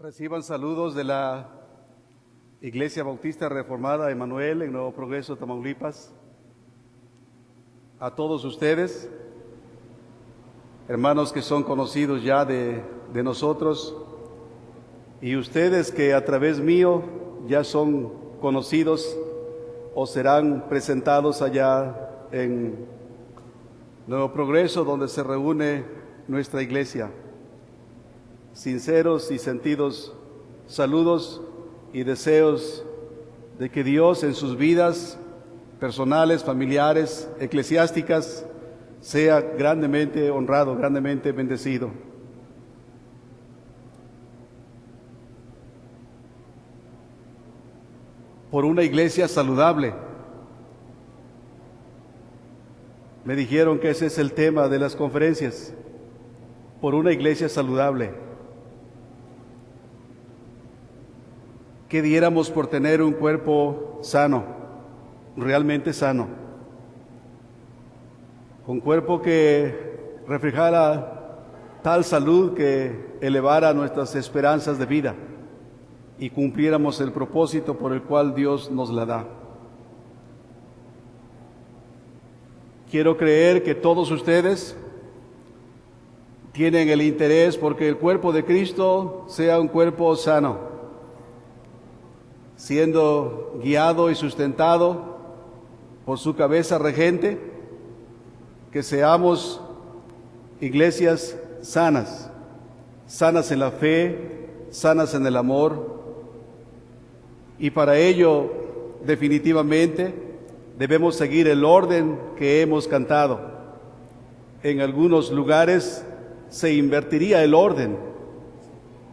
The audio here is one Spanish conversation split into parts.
Reciban saludos de la Iglesia Bautista Reformada Emanuel en Nuevo Progreso, Tamaulipas. A todos ustedes, hermanos que son conocidos ya de nosotros, y ustedes que a través mío ya son conocidos o serán presentados allá en Nuevo Progreso, donde se reúne nuestra iglesia. Sinceros y sentidos saludos y deseos de que Dios en sus vidas personales, familiares, eclesiásticas, sea grandemente honrado, grandemente bendecido. Por una iglesia saludable. Me dijeron que ese es el tema de las conferencias. Por una iglesia saludable. ¿Qué diéramos por tener un cuerpo sano, realmente sano? Un cuerpo que reflejara tal salud que elevara nuestras esperanzas de vida y cumpliéramos el propósito por el cual Dios nos la da. Quiero creer que todos ustedes tienen el interés porque el cuerpo de Cristo sea un cuerpo sano, siendo guiado y sustentado por su cabeza regente, que seamos iglesias sanas, sanas en la fe, sanas en el amor, y para ello definitivamente debemos seguir el orden que hemos cantado. En algunos lugares se invertiría el orden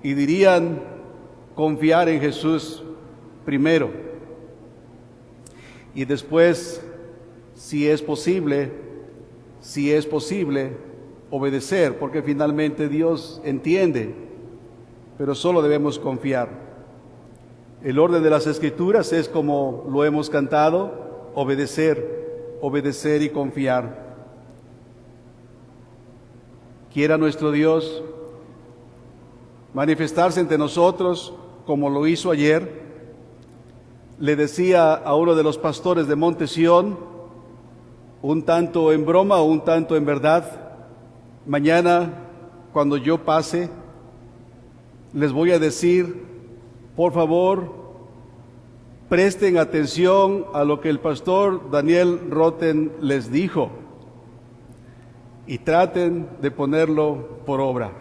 y dirían confiar en Jesús primero y después, si es posible, obedecer, porque finalmente Dios entiende, pero solo debemos confiar. El orden de las Escrituras es como lo hemos cantado: obedecer y confiar. Quiera nuestro Dios manifestarse entre nosotros como lo hizo ayer. Le decía a uno de los pastores de Monte Sión, un tanto en broma o un tanto en verdad: mañana, cuando yo pase, les voy a decir, por favor, presten atención a lo que el pastor Daniel Roten les dijo y traten de ponerlo por obra.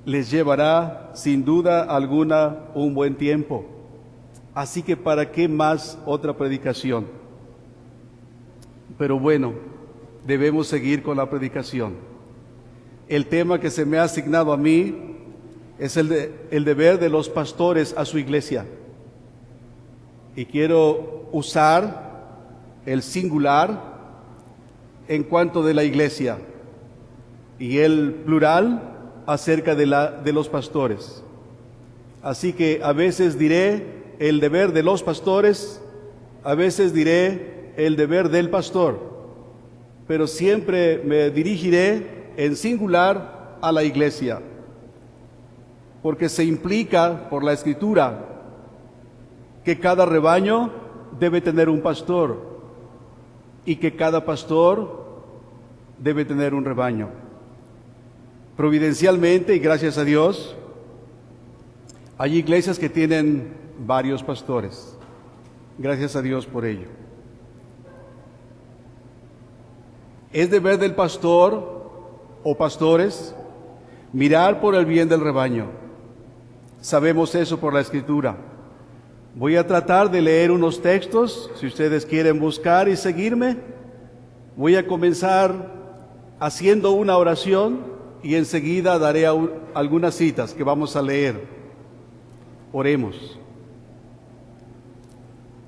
Les llevará, sin duda alguna, un buen tiempo. Así que ¿para qué más otra predicación? Pero bueno, debemos seguir con la predicación. El tema que se me ha asignado a mí es el deber de los pastores a su iglesia. Y quiero usar el singular en cuanto de la iglesia y el plural acerca de los pastores. Así que a veces diré el deber de los pastores, a veces diré el deber del pastor, pero siempre me dirigiré en singular a la iglesia, porque se implica por la Escritura que cada rebaño debe tener un pastor y que cada pastor debe tener un rebaño. Providencialmente, y gracias a Dios, hay iglesias que tienen varios pastores. Gracias a Dios por ello. Es deber del pastor o pastores mirar por el bien del rebaño. Sabemos eso por la Escritura. Voy a tratar de leer unos textos, si ustedes quieren buscar y seguirme. Voy a comenzar haciendo una oración y enseguida daré algunas citas que vamos a leer. Oremos.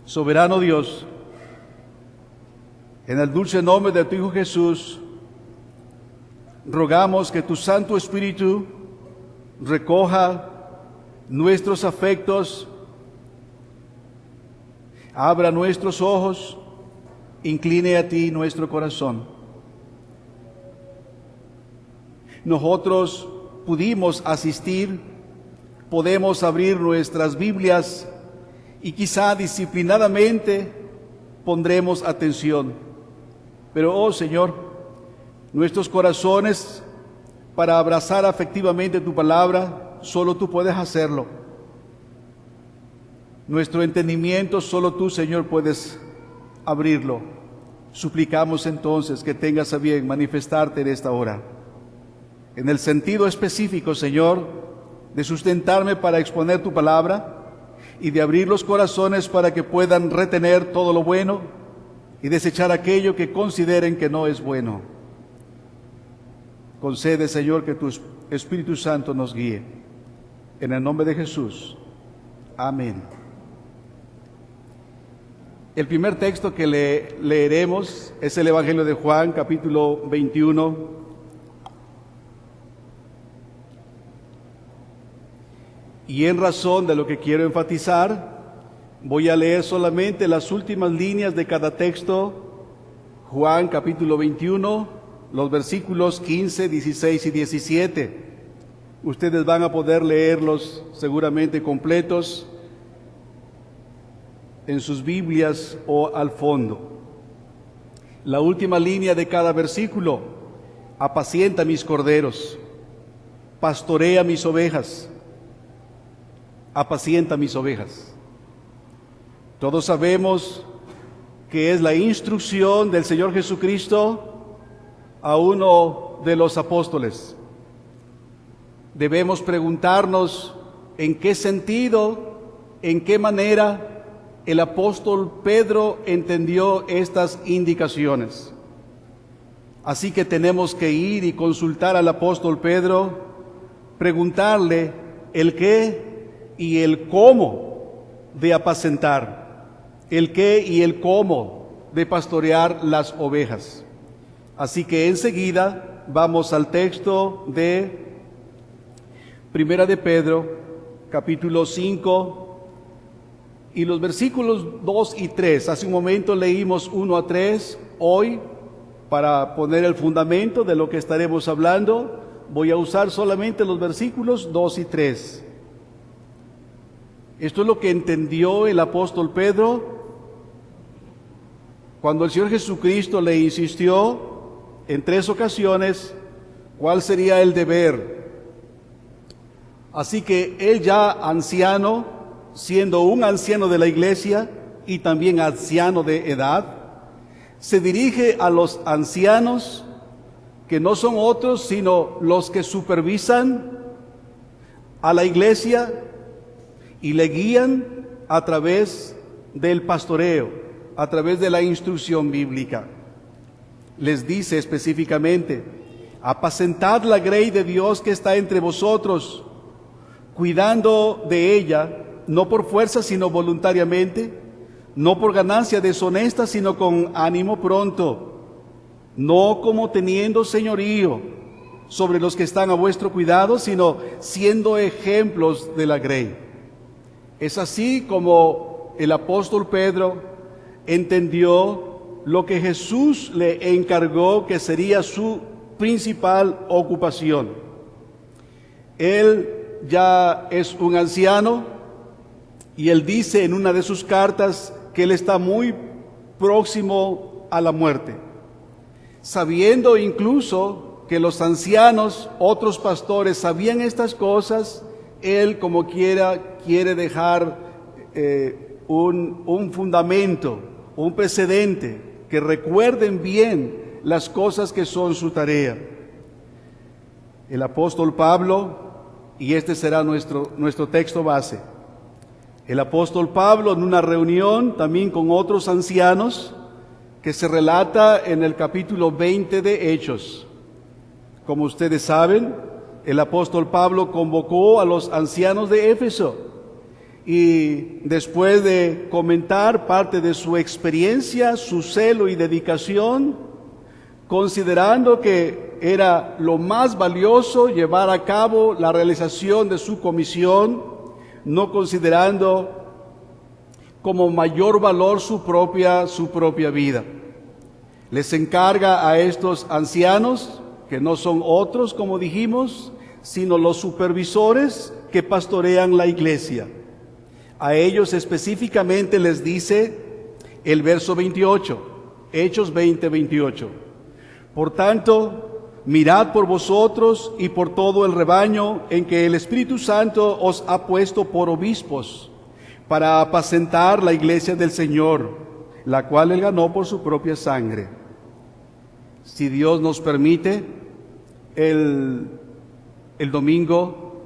Soberano Dios, en el dulce nombre de tu Hijo Jesús, rogamos que tu Santo Espíritu recoja nuestros afectos, abra nuestros ojos, incline a ti nuestro corazón. Nosotros pudimos asistir podemos abrir nuestras Biblias y quizá disciplinadamente pondremos atención. Pero, oh Señor, nuestros corazones para abrazar afectivamente tu palabra, solo tú puedes hacerlo. Nuestro entendimiento, solo tú, Señor, puedes abrirlo. Suplicamos entonces que tengas a bien manifestarte en esta hora, en el sentido específico, Señor, de sustentarme para exponer tu palabra y de abrir los corazones para que puedan retener todo lo bueno y desechar aquello que consideren que no es bueno. Concede, Señor, que tu Espíritu Santo nos guíe. En el nombre de Jesús. Amén. El primer texto que leeremos es el Evangelio de Juan, capítulo 21. Y en razón de lo que quiero enfatizar, voy a leer solamente las últimas líneas de cada texto. Juan, capítulo 21, los versículos 15, 16 y 17. Ustedes van a poder leerlos seguramente completos en sus Biblias o al fondo. La última línea de cada versículo: apacienta mis corderos, pastorea mis ovejas, apacienta mis ovejas. Todos sabemos que es la instrucción del Señor Jesucristo a uno de los apóstoles. Debemos preguntarnos en qué sentido, en qué manera el apóstol Pedro entendió estas indicaciones. Así que tenemos que ir y consultar al apóstol Pedro, preguntarle el qué y el cómo de apacentar, el qué y el cómo de pastorear las ovejas. Así que enseguida vamos al texto de Primera de Pedro, capítulo 5, y los versículos 2 y 3. Hace un momento leímos 1 a 3. Hoy, para poner el fundamento de lo que estaremos hablando, voy a usar solamente los versículos 2 y 3. Esto es lo que entendió el apóstol Pedro cuando el Señor Jesucristo le insistió en 3 ocasiones cuál sería el deber. Así que él, ya anciano, siendo un anciano de la iglesia y también anciano de edad, se dirige a los ancianos, que no son otros sino los que supervisan a la iglesia y le guían a través del pastoreo, a través de la instrucción bíblica. Les dice específicamente: apacentad la grey de Dios que está entre vosotros, cuidando de ella, no por fuerza sino voluntariamente, no por ganancia deshonesta sino con ánimo pronto, no como teniendo señorío sobre los que están a vuestro cuidado, sino siendo ejemplos de la grey. Es así como el apóstol Pedro entendió lo que Jesús le encargó que sería su principal ocupación. Él ya es un anciano y él dice en una de sus cartas que él está muy próximo a la muerte, sabiendo incluso que los ancianos, otros pastores, sabían estas cosas. Él, como quiera, quiere dejar un fundamento, un precedente, que recuerden bien las cosas que son su tarea. El apóstol Pablo, y este será nuestro texto base, el apóstol Pablo, en una reunión también con otros ancianos, que se relata en el capítulo 20 de Hechos. Como ustedes saben, el apóstol Pablo convocó a los ancianos de Éfeso, y después de comentar parte de su experiencia, su celo y dedicación, considerando que era lo más valioso llevar a cabo la realización de su comisión, no considerando como mayor valor su propia vida. Les encarga a estos ancianos, que no son otros, como dijimos, sino los supervisores que pastorean la iglesia. A ellos específicamente les dice el verso 28, Hechos 20:28. Por tanto, mirad por vosotros y por todo el rebaño en que el Espíritu Santo os ha puesto por obispos, para apacentar la iglesia del Señor, la cual Él ganó por su propia sangre. Si Dios nos permite, el domingo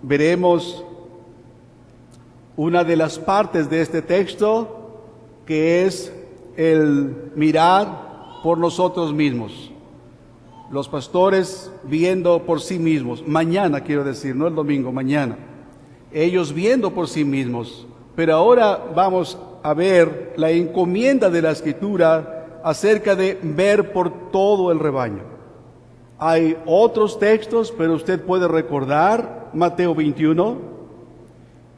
veremos una de las partes de este texto, que es el mirar por nosotros mismos. Los pastores viendo por sí mismos, mañana quiero decir, no el domingo, mañana. Ellos viendo por sí mismos. Pero ahora vamos a ver la encomienda de la Escritura acerca de ver por todo el rebaño. Hay otros textos, pero usted puede recordar Mateo 21,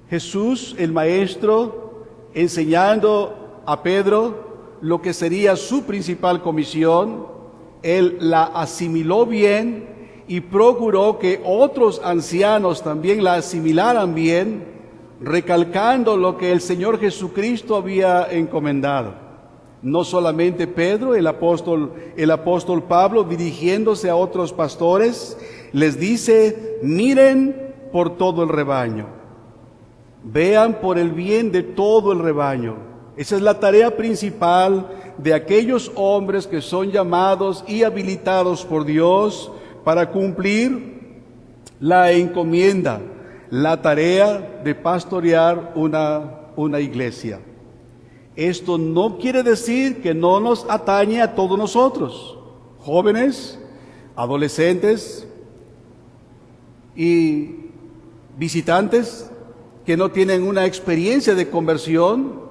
Jesús, el Maestro, enseñando a Pedro lo que sería su principal comisión. Él la asimiló bien y procuró que otros ancianos también la asimilaran bien, recalcando lo que el Señor Jesucristo había encomendado. No solamente Pedro, el apóstol Pablo, dirigiéndose a otros pastores, les dice: miren por todo el rebaño, vean por el bien de todo el rebaño. Esa es la tarea principal de aquellos hombres que son llamados y habilitados por Dios para cumplir la encomienda, la tarea de pastorear una iglesia. Esto no quiere decir que no nos atañe a todos nosotros, jóvenes, adolescentes y visitantes que no tienen una experiencia de conversión,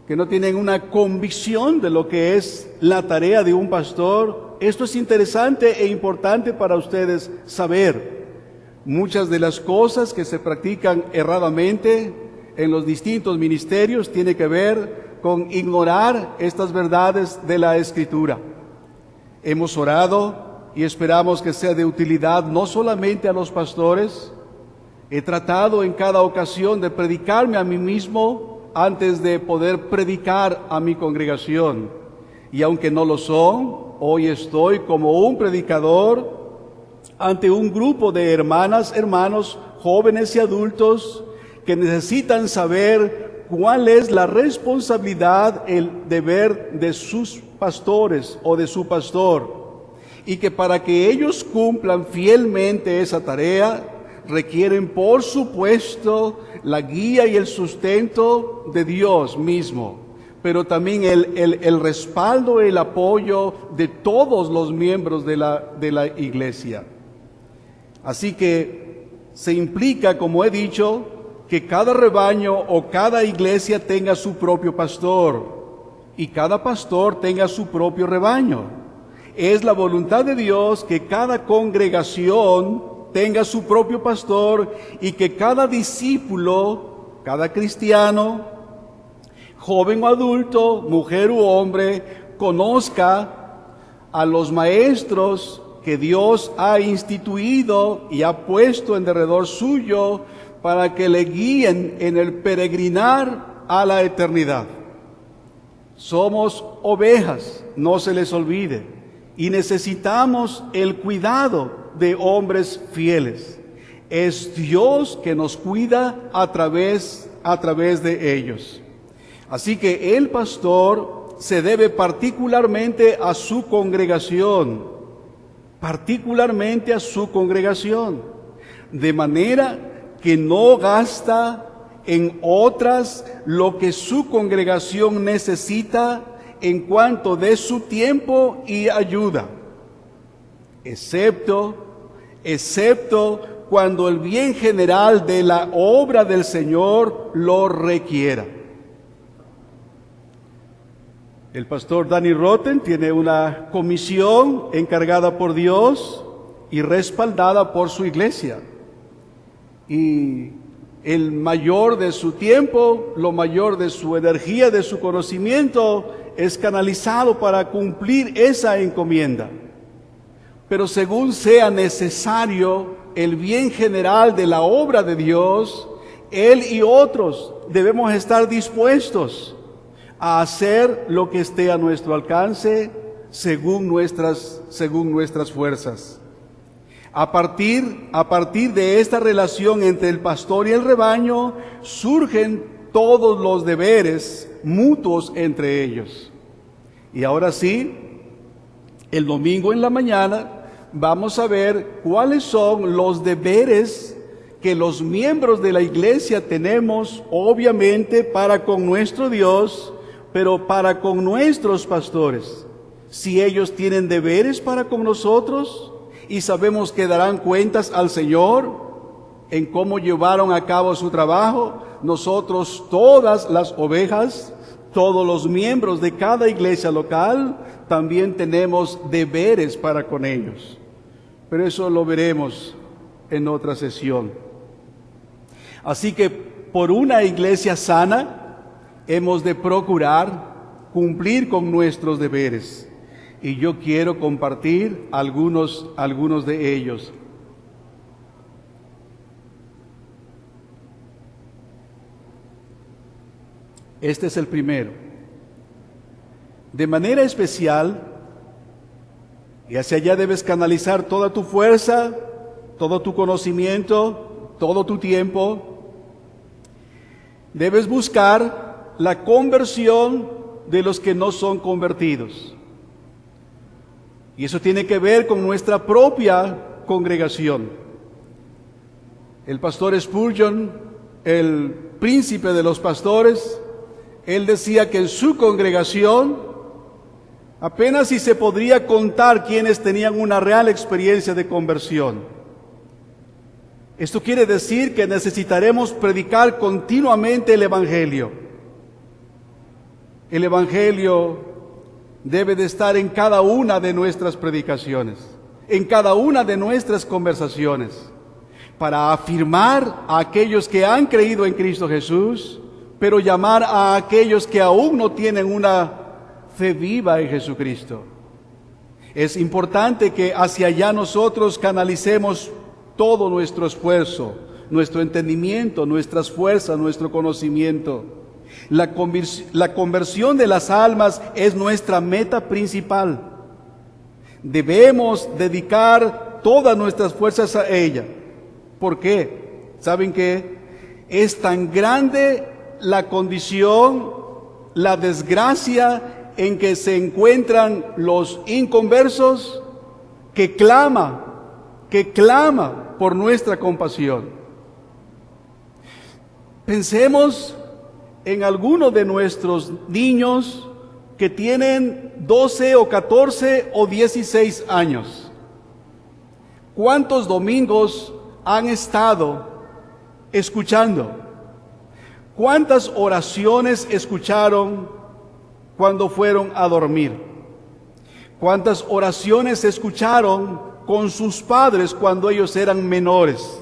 que no tienen una convicción de lo que es la tarea de un pastor. Esto es interesante e importante para ustedes saber. Muchas de las cosas que se practican erradamente en los distintos ministerios tiene que ver con ignorar estas verdades de la Escritura. Hemos orado y esperamos que sea de utilidad no solamente a los pastores. He tratado en cada ocasión de predicarme a mí mismo antes de poder predicar a mi congregación. Y aunque no lo son, hoy estoy como un predicador ante un grupo de hermanas, hermanos, jóvenes y adultos que necesitan saber cuál es la responsabilidad, el deber de sus pastores o de su pastor, y que para que ellos cumplan fielmente esa tarea, requieren, por supuesto, la guía y el sustento de Dios mismo, pero también el respaldo, el apoyo de todos los miembros de la iglesia. Así que se implica, como he dicho, que cada rebaño o cada iglesia tenga su propio pastor y cada pastor tenga su propio rebaño. Es la voluntad de Dios que cada congregación tenga su propio pastor y que cada discípulo, cada cristiano, joven o adulto, mujer u hombre, conozca a los maestros que Dios ha instituido y ha puesto en derredor suyo para que le guíen en el peregrinar a la eternidad. Somos ovejas, no se les olvide, y necesitamos el cuidado de hombres fieles. Es Dios que nos cuida a través de ellos. Así que el pastor se debe particularmente a su congregación, de manera que no gasta en otras lo que su congregación necesita en cuanto de su tiempo y ayuda, excepto cuando el bien general de la obra del Señor lo requiera. El pastor Danny Rotten tiene una comisión encargada por Dios y respaldada por su iglesia. Y el mayor de su tiempo, lo mayor de su energía, de su conocimiento, es canalizado para cumplir esa encomienda. Pero según sea necesario, el bien general de la obra de Dios, Él y otros debemos estar dispuestos a hacer lo que esté a nuestro alcance según nuestras fuerzas. A partir de esta relación entre el pastor y el rebaño, surgen todos los deberes mutuos entre ellos. Y ahora sí, el domingo en la mañana vamos a ver cuáles son los deberes que los miembros de la iglesia tenemos, obviamente para con nuestro Dios, pero para con nuestros pastores. Si ellos tienen deberes para con nosotros y sabemos que darán cuentas al Señor en cómo llevaron a cabo su trabajo, nosotros, todas las ovejas, todos los miembros de cada iglesia local, también tenemos deberes para con ellos. Pero eso lo veremos en otra sesión. Así que por una iglesia sana, hemos de procurar cumplir con nuestros deberes. Y yo quiero compartir algunos de ellos. Este es el primero. De manera especial, y hacia allá debes canalizar toda tu fuerza, todo tu conocimiento, todo tu tiempo. Debes buscar la conversión de los que no son convertidos. Y eso tiene que ver con nuestra propia congregación. El pastor Spurgeon, el príncipe de los pastores, él decía que en su congregación apenas si se podría contar quienes tenían una real experiencia de conversión. Esto quiere decir que necesitaremos predicar continuamente el Evangelio. El Evangelio debe de estar en cada una de nuestras predicaciones, en cada una de nuestras conversaciones, para afirmar a aquellos que han creído en Cristo Jesús, pero llamar a aquellos que aún no tienen una fe viva en Jesucristo. Es importante que hacia allá nosotros canalicemos todo nuestro esfuerzo, nuestro entendimiento, nuestras fuerzas, nuestro conocimiento. La conversión de las almas es nuestra meta principal. Debemos dedicar todas nuestras fuerzas a ella. ¿Por qué? ¿Saben qué? Es tan grande la condición, la desgracia en que se encuentran los inconversos, que clama por nuestra compasión. Pensemos en algunos de nuestros niños que tienen 12 o 14 o 16 años. ¿Cuántos domingos han estado escuchando? ¿Cuántas oraciones escucharon cuando fueron a dormir? ¿Cuántas oraciones escucharon con sus padres cuando ellos eran menores,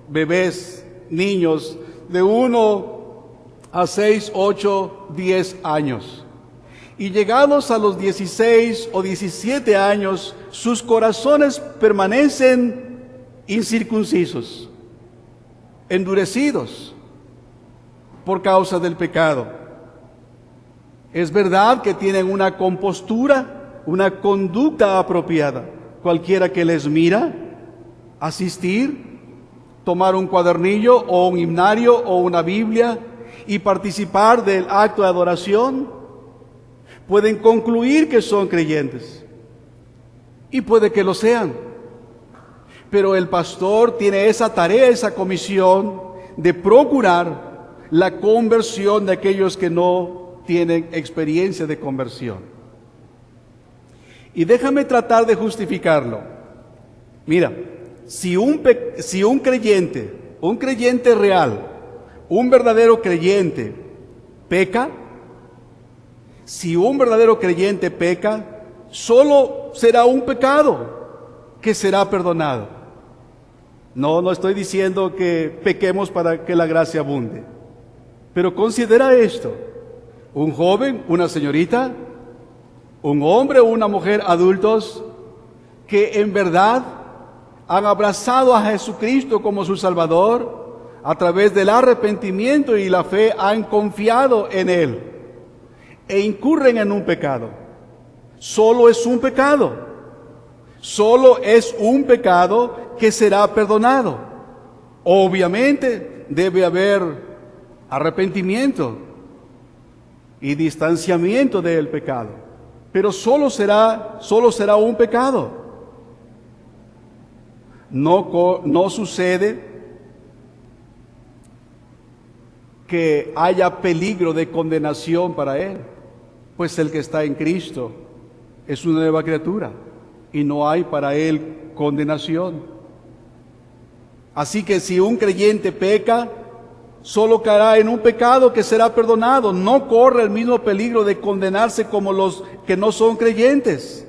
bebés, niños de 1 a 6, 8, 10 años? Y llegados a los 16 o 17 años, sus corazones permanecen incircuncisos, endurecidos por causa del pecado. Es verdad que tienen una compostura, una conducta apropiada. Cualquiera que les mira, asistir, tomar un cuadernillo o un himnario o una Biblia y participar del acto de adoración, pueden concluir que son creyentes. Y puede que lo sean. Pero el pastor tiene esa tarea, esa comisión de procurar la conversión de aquellos que no tienen experiencia de conversión. Y déjame tratar de justificarlo. Mira, si un creyente real, un verdadero creyente peca, si un verdadero creyente peca, solo será un pecado que será perdonado. No estoy diciendo que pequemos para que la gracia abunde. Pero considera esto: un joven, una señorita, un hombre o una mujer adultos que en verdad han abrazado a Jesucristo como su Salvador, a través del arrepentimiento y la fe han confiado en Él e incurren en un pecado. Solo es un pecado. Solo es un pecado que será perdonado. Obviamente debe haber arrepentimiento y distanciamiento del pecado, pero solo será un pecado. No sucede que haya peligro de condenación para él, pues el que está en Cristo es una nueva criatura y no hay para él condenación. Así que si un creyente peca, solo caerá en un pecado que será perdonado. No corre el mismo peligro de condenarse como los que no son creyentes.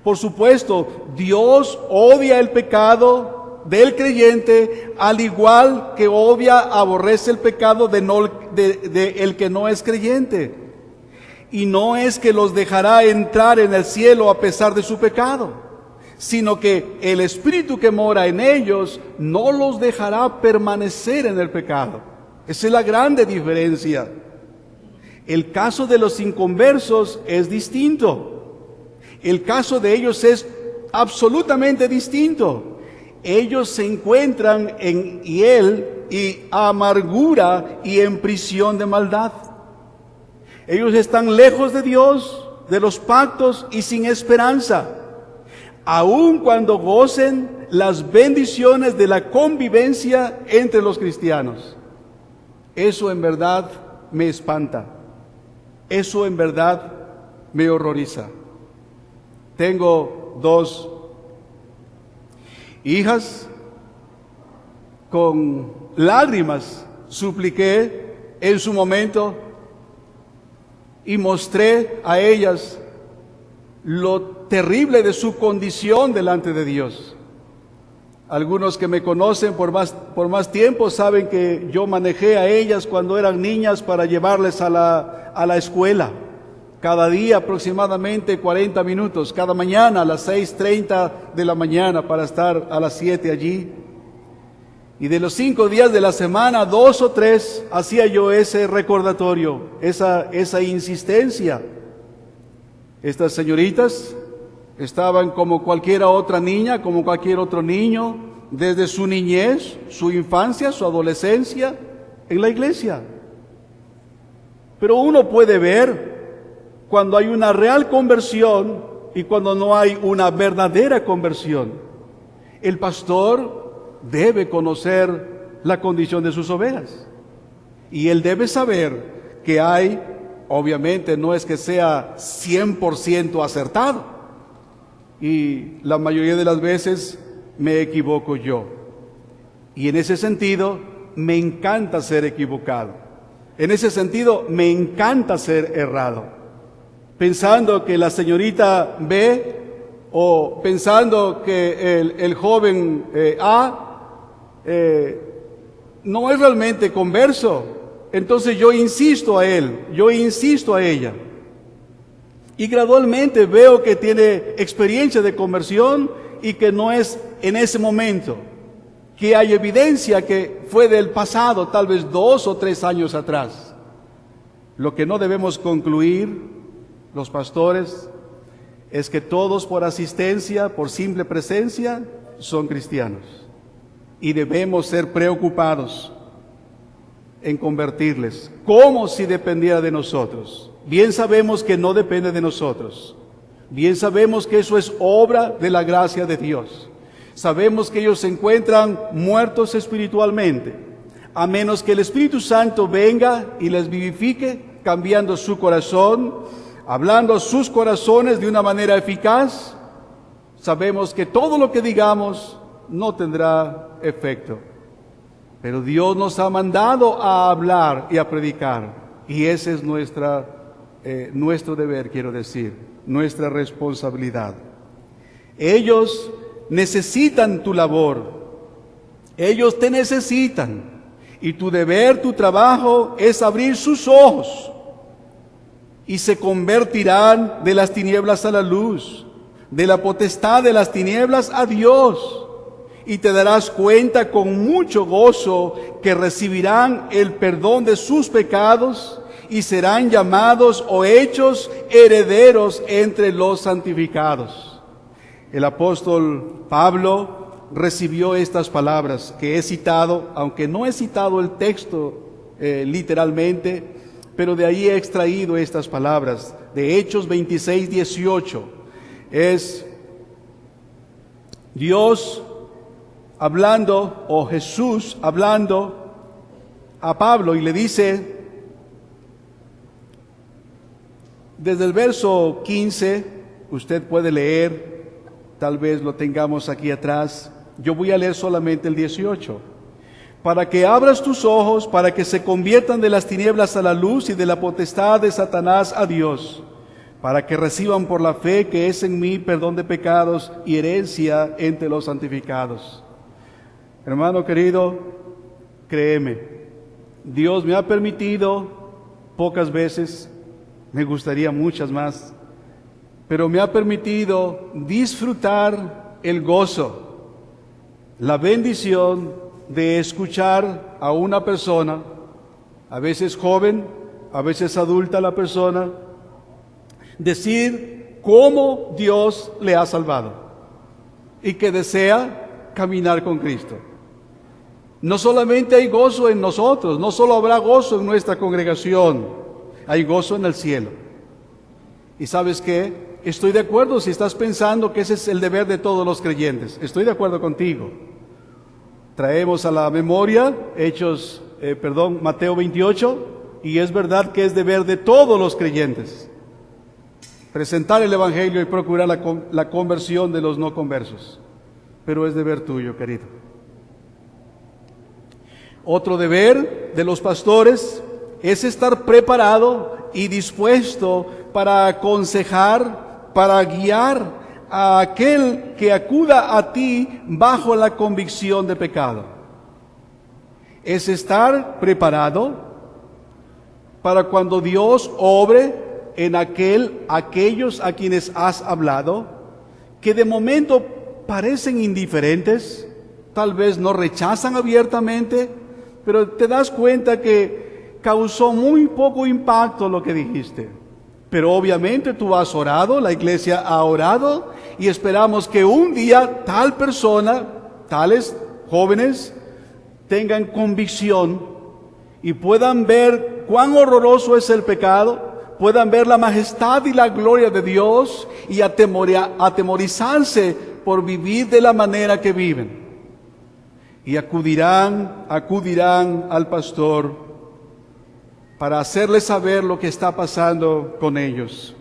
Por supuesto, Dios odia el pecado del creyente, al igual que aborrece el pecado de el que no es creyente. Y no es que los dejará entrar en el cielo a pesar de su pecado, sino que el Espíritu que mora en ellos no los dejará permanecer en el pecado. Esa es la grande diferencia. El caso de los inconversos es distinto. El caso de ellos es absolutamente distinto. Ellos se encuentran en hiel y amargura y en prisión de maldad. Ellos están lejos de Dios, de los pactos y sin esperanza, aun cuando gocen las bendiciones de la convivencia entre los cristianos. Eso en verdad me espanta. Eso en verdad me horroriza. Tengo 2 hijas. Con lágrimas supliqué en su momento y mostré a ellas lo terrible de su condición delante de Dios. Algunos que me conocen por más tiempo saben que yo manejé a ellas cuando eran niñas para llevarles a la escuela. Cada día aproximadamente 40 minutos, cada mañana a las 6:30 de la mañana para estar a las 7 allí. Y de los 5 días de la semana, 2 o 3 hacía yo ese recordatorio, esa insistencia. Estas señoritas estaban como cualquier otra niña, como cualquier otro niño, desde su niñez, su infancia, su adolescencia, en la iglesia. Pero uno puede ver cuando hay una real conversión y cuando no hay una verdadera conversión. El pastor debe conocer la condición de sus ovejas y él debe saber que hay, obviamente no es que sea 100% acertado, y la mayoría de las veces me equivoco yo. Y en ese sentido, me encanta ser equivocado. En ese sentido, me encanta ser errado. Pensando que la señorita B o pensando que el joven A no es realmente converso, entonces yo insisto a él, yo insisto a ella. Y gradualmente veo que tiene experiencia de conversión y que no es en ese momento, que hay evidencia que fue del pasado, tal vez 2 o 3 años atrás. Lo que no debemos concluir, los pastores, es que todos por asistencia, por simple presencia, son cristianos. Y debemos ser preocupados en convertirles, como si dependiera de nosotros. Bien sabemos que no depende de nosotros. Bien sabemos que eso es obra de la gracia de Dios. Sabemos que ellos se encuentran muertos espiritualmente, a menos que el Espíritu Santo venga y les vivifique, cambiando su corazón, hablando a sus corazones de una manera eficaz. Sabemos que todo lo que digamos no tendrá efecto. Pero Dios nos ha mandado a hablar y a predicar, y ese es nuestro deber, quiero decir, nuestra responsabilidad. Ellos necesitan tu labor, ellos te necesitan, y tu deber, tu trabajo es abrir sus ojos, y se convertirán de las tinieblas a la luz, de la potestad de las tinieblas a Dios, y te darás cuenta con mucho gozo que recibirán el perdón de sus pecados y serán llamados o hechos herederos entre los santificados. El apóstol Pablo recibió estas palabras que he citado, aunque no he citado el texto literalmente, pero de ahí he extraído estas palabras de Hechos 26:18. Es Dios hablando, o Jesús hablando a Pablo, y le dice, desde el verso 15, usted puede leer, tal vez lo tengamos aquí atrás, yo voy a leer solamente el 18. Para que abras tus ojos, para que se conviertan de las tinieblas a la luz y de la potestad de Satanás a Dios, para que reciban por la fe que es en mí perdón de pecados y herencia entre los santificados. Hermano querido, créeme, Dios me ha permitido pocas veces, me gustaría muchas más, pero me ha permitido disfrutar el gozo, la bendición de escuchar a una persona, a veces joven, a veces adulta la persona, decir cómo Dios le ha salvado y que desea caminar con Cristo. No solamente hay gozo en nosotros, no solo habrá gozo en nuestra congregación, hay gozo en el cielo. ¿Y sabes qué? Estoy de acuerdo si estás pensando que ese es el deber de todos los creyentes. Estoy de acuerdo contigo. Traemos a la memoria Mateo 28, y es verdad que es deber de todos los creyentes presentar el Evangelio y procurar la conversión de los no conversos. Pero es deber tuyo, querido. Otro deber de los pastores es estar preparado y dispuesto para aconsejar, para guiar a aquel que acuda a ti bajo la convicción de pecado. Es estar preparado para cuando Dios obre en aquellos a quienes has hablado, que de momento parecen indiferentes, tal vez no rechazan abiertamente, pero te das cuenta que causó muy poco impacto lo que dijiste. Pero obviamente tú has orado, la iglesia ha orado, y esperamos que un día tal persona, tales jóvenes, tengan convicción y puedan ver cuán horroroso es el pecado, puedan ver la majestad y la gloria de Dios y atemorizarse por vivir de la manera que viven. Y acudirán al pastor para hacerles saber lo que está pasando con ellos.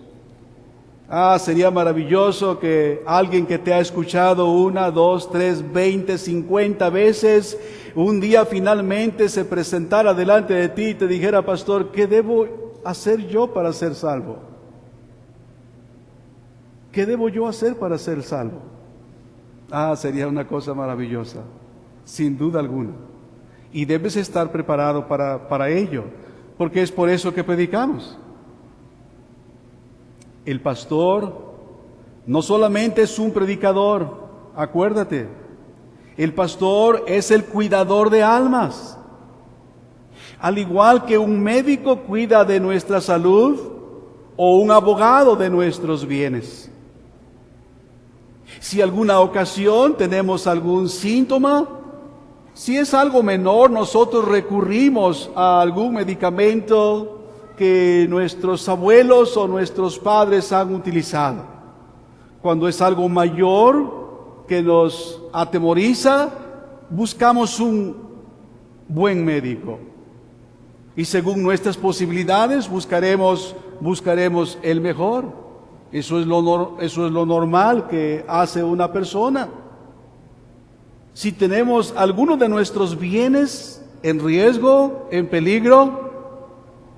Sería maravilloso que alguien que te ha escuchado 1, 2, 3, 20, 50 veces, un día finalmente se presentara delante de ti y te dijera: pastor, ¿qué debo hacer yo para ser salvo? ¿Qué debo yo hacer para ser salvo? Sería una cosa maravillosa, sin duda alguna. Y debes estar preparado para ello, porque es por eso que predicamos. El pastor no solamente es un predicador, acuérdate, el pastor es el cuidador de almas. Al igual que un médico cuida de nuestra salud o un abogado de nuestros bienes. Si alguna ocasión tenemos algún síntoma, si es algo menor, nosotros recurrimos a algún medicamento que nuestros abuelos o nuestros padres han utilizado. Cuando es algo mayor que nos atemoriza, buscamos un buen médico. Y según nuestras posibilidades buscaremos el mejor. Eso es lo normal que hace una persona. Si tenemos alguno de nuestros bienes en riesgo, en peligro,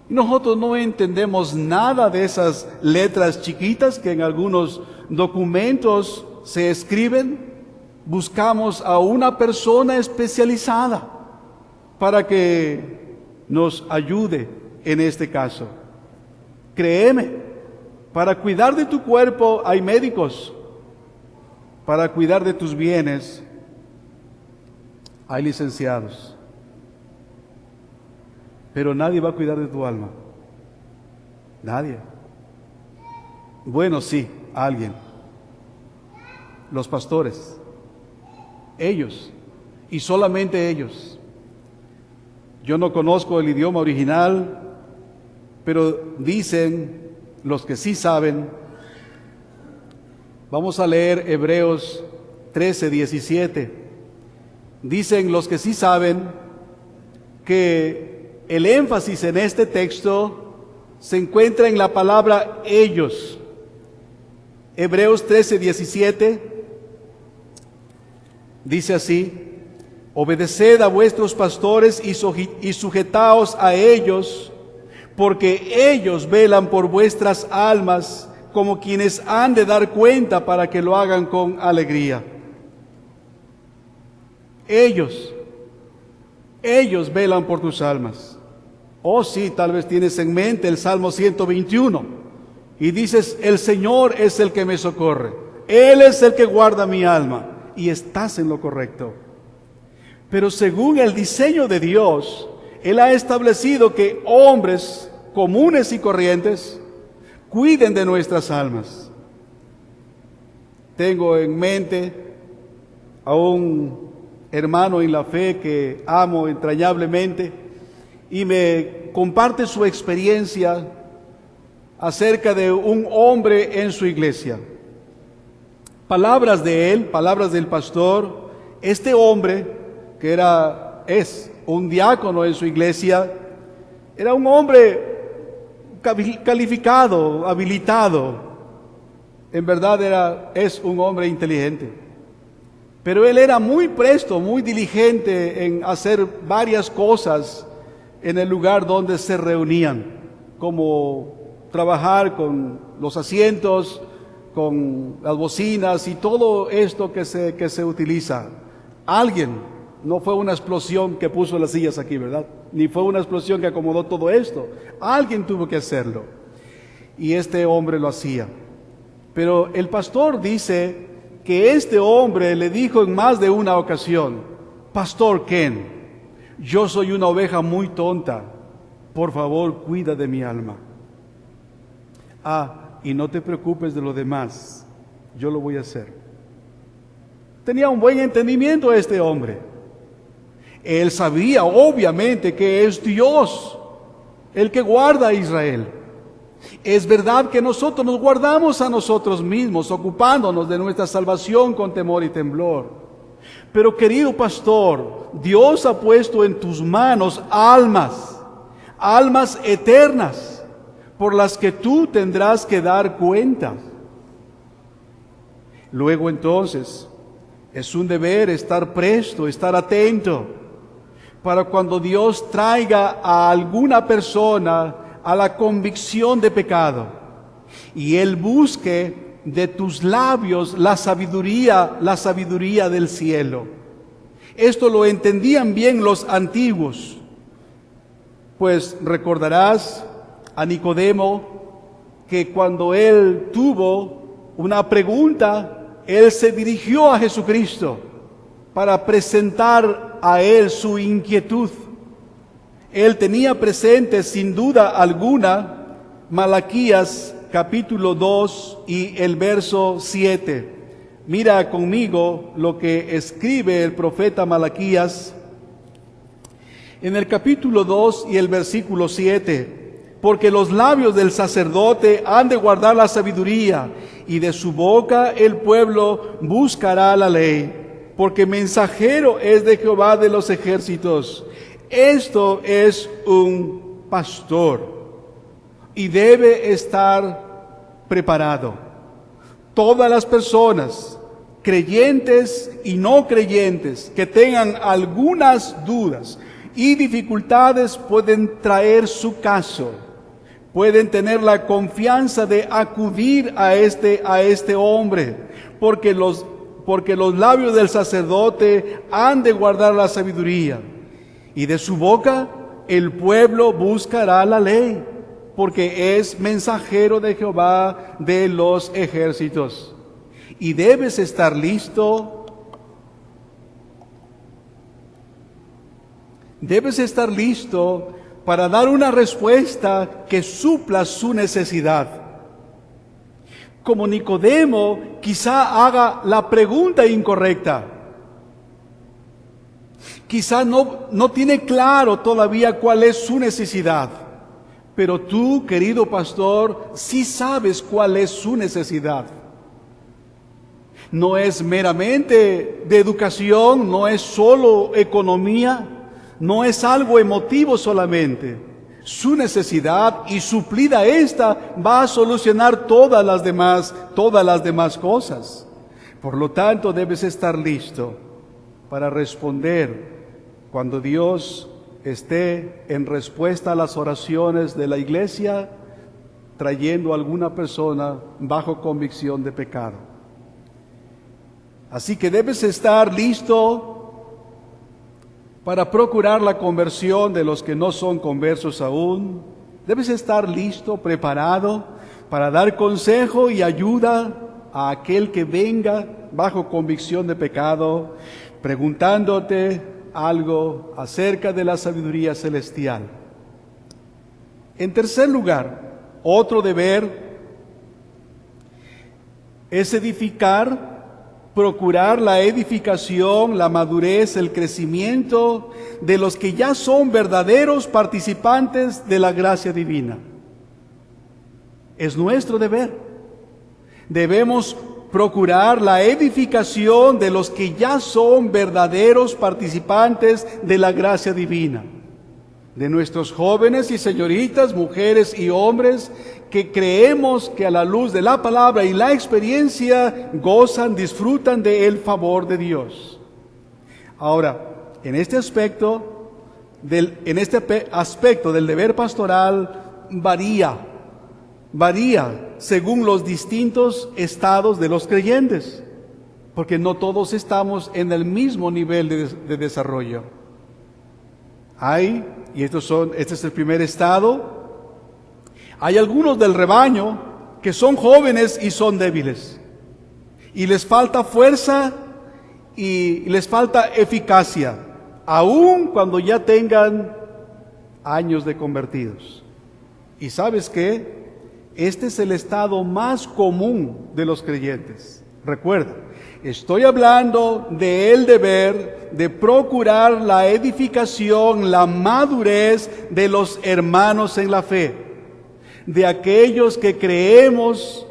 nosotros no entendemos nada de esas letras chiquitas que en algunos documentos se escriben. Buscamos a una persona especializada para que nos ayude en este caso. Créeme, para cuidar de tu cuerpo hay médicos, para cuidar de tus bienes hay licenciados, pero nadie va a cuidar de tu alma. Nadie. Bueno, sí, alguien. Los pastores. Ellos. Y solamente ellos. Yo no conozco el idioma original, pero dicen los que sí saben. Vamos a leer Hebreos 13:17. Dicen los que sí saben que el énfasis en este texto se encuentra en la palabra ellos. Hebreos 13:17 dice así: obedeced a vuestros pastores y sujetaos a ellos, porque ellos velan por vuestras almas como quienes han de dar cuenta, para que lo hagan con alegría. Ellos velan por tus almas. Oh sí, tal vez tienes en mente el Salmo 121 y dices: el Señor es el que me socorre, Él es el que guarda mi alma, y estás en lo correcto. Pero según el diseño de Dios, Él ha establecido que hombres comunes y corrientes cuiden de nuestras almas. Tengo en mente a un hermano en la fe que amo entrañablemente y me comparte su experiencia acerca de un hombre en su iglesia. Palabras de él, palabras del pastor. Este hombre, que es un diácono en su iglesia, era un hombre calificado, habilitado. En verdad es un hombre inteligente. Pero él era muy presto, muy diligente en hacer varias cosas en el lugar donde se reunían, como trabajar con los asientos, con las bocinas y todo esto que se utiliza. Alguien, no fue una explosión que puso las sillas aquí, ¿verdad? Ni fue una explosión que acomodó todo esto. Alguien tuvo que hacerlo. Y este hombre lo hacía. Pero el pastor dice que este hombre le dijo en más de una ocasión: Pastor Ken, yo soy una oveja muy tonta. Por favor, cuida de mi alma. Y no te preocupes de lo demás. Yo lo voy a hacer. Tenía un buen entendimiento este hombre. Él sabía obviamente que es Dios el que guarda a Israel. Es verdad que nosotros nos guardamos a nosotros mismos, ocupándonos de nuestra salvación con temor y temblor. Pero querido pastor, Dios ha puesto en tus manos almas eternas, por las que tú tendrás que dar cuenta. Luego entonces, es un deber estar presto, estar atento, para cuando Dios traiga a alguna persona a la convicción de pecado y Él busque de tus labios la sabiduría del cielo. Esto lo entendían bien los antiguos, pues recordarás a Nicodemo que cuando él tuvo una pregunta, él se dirigió a Jesucristo para presentar a él su inquietud. Él tenía presente sin duda alguna Malaquías capítulo 2 y el verso 7. Mira conmigo lo que escribe el profeta Malaquías en el capítulo 2 y el versículo 7. Porque los labios del sacerdote han de guardar la sabiduría, y de su boca el pueblo buscará la ley. Porque mensajero es de Jehová de los ejércitos. Esto es un pastor y debe estar preparado. Todas las personas, creyentes y no creyentes, que tengan algunas dudas y dificultades, pueden traer su caso. Pueden tener la confianza de acudir a este hombre, porque los labios del sacerdote han de guardar la sabiduría, y de su boca el pueblo buscará la ley, porque es mensajero de Jehová de los ejércitos. Y debes estar listo Debes estar listo para dar una respuesta que supla su necesidad. Como Nicodemo, quizá haga la pregunta incorrecta. Quizá no tiene claro todavía cuál es su necesidad. Pero tú, querido pastor, sí sabes cuál es su necesidad. No es meramente de educación, no es solo economía, no es algo emotivo solamente. Su necesidad, y suplida esta, va a solucionar todas las demás cosas. Por lo tanto, debes estar listo para responder cuando Dios esté en respuesta a las oraciones de la iglesia, trayendo a alguna persona bajo convicción de pecado. Así que debes estar listo para procurar la conversión de los que no son conversos aún. Debes estar listo, preparado para dar consejo y ayuda a aquel que venga bajo convicción de pecado, preguntándote algo acerca de la sabiduría celestial. En tercer lugar, otro deber es procurar la edificación, la madurez, el crecimiento de los que ya son verdaderos participantes de la gracia divina. Es nuestro deber. Debemos procurar la edificación de los que ya son verdaderos participantes de la gracia divina. De nuestros jóvenes y señoritas, mujeres y hombres que creemos que a la luz de la palabra y la experiencia gozan, disfrutan del favor de Dios. Ahora, en este aspecto del deber pastoral varía según los distintos estados de los creyentes, porque no todos estamos en el mismo nivel de desarrollo. Este es el primer estado. Hay algunos del rebaño que son jóvenes y son débiles, y les falta fuerza y les falta eficacia, aun cuando ya tengan años de convertidos. ¿Y sabes qué? Este es el estado más común de los creyentes. Recuerda, estoy hablando del deber de procurar la edificación, la madurez de los hermanos en la fe, de aquellos que creemos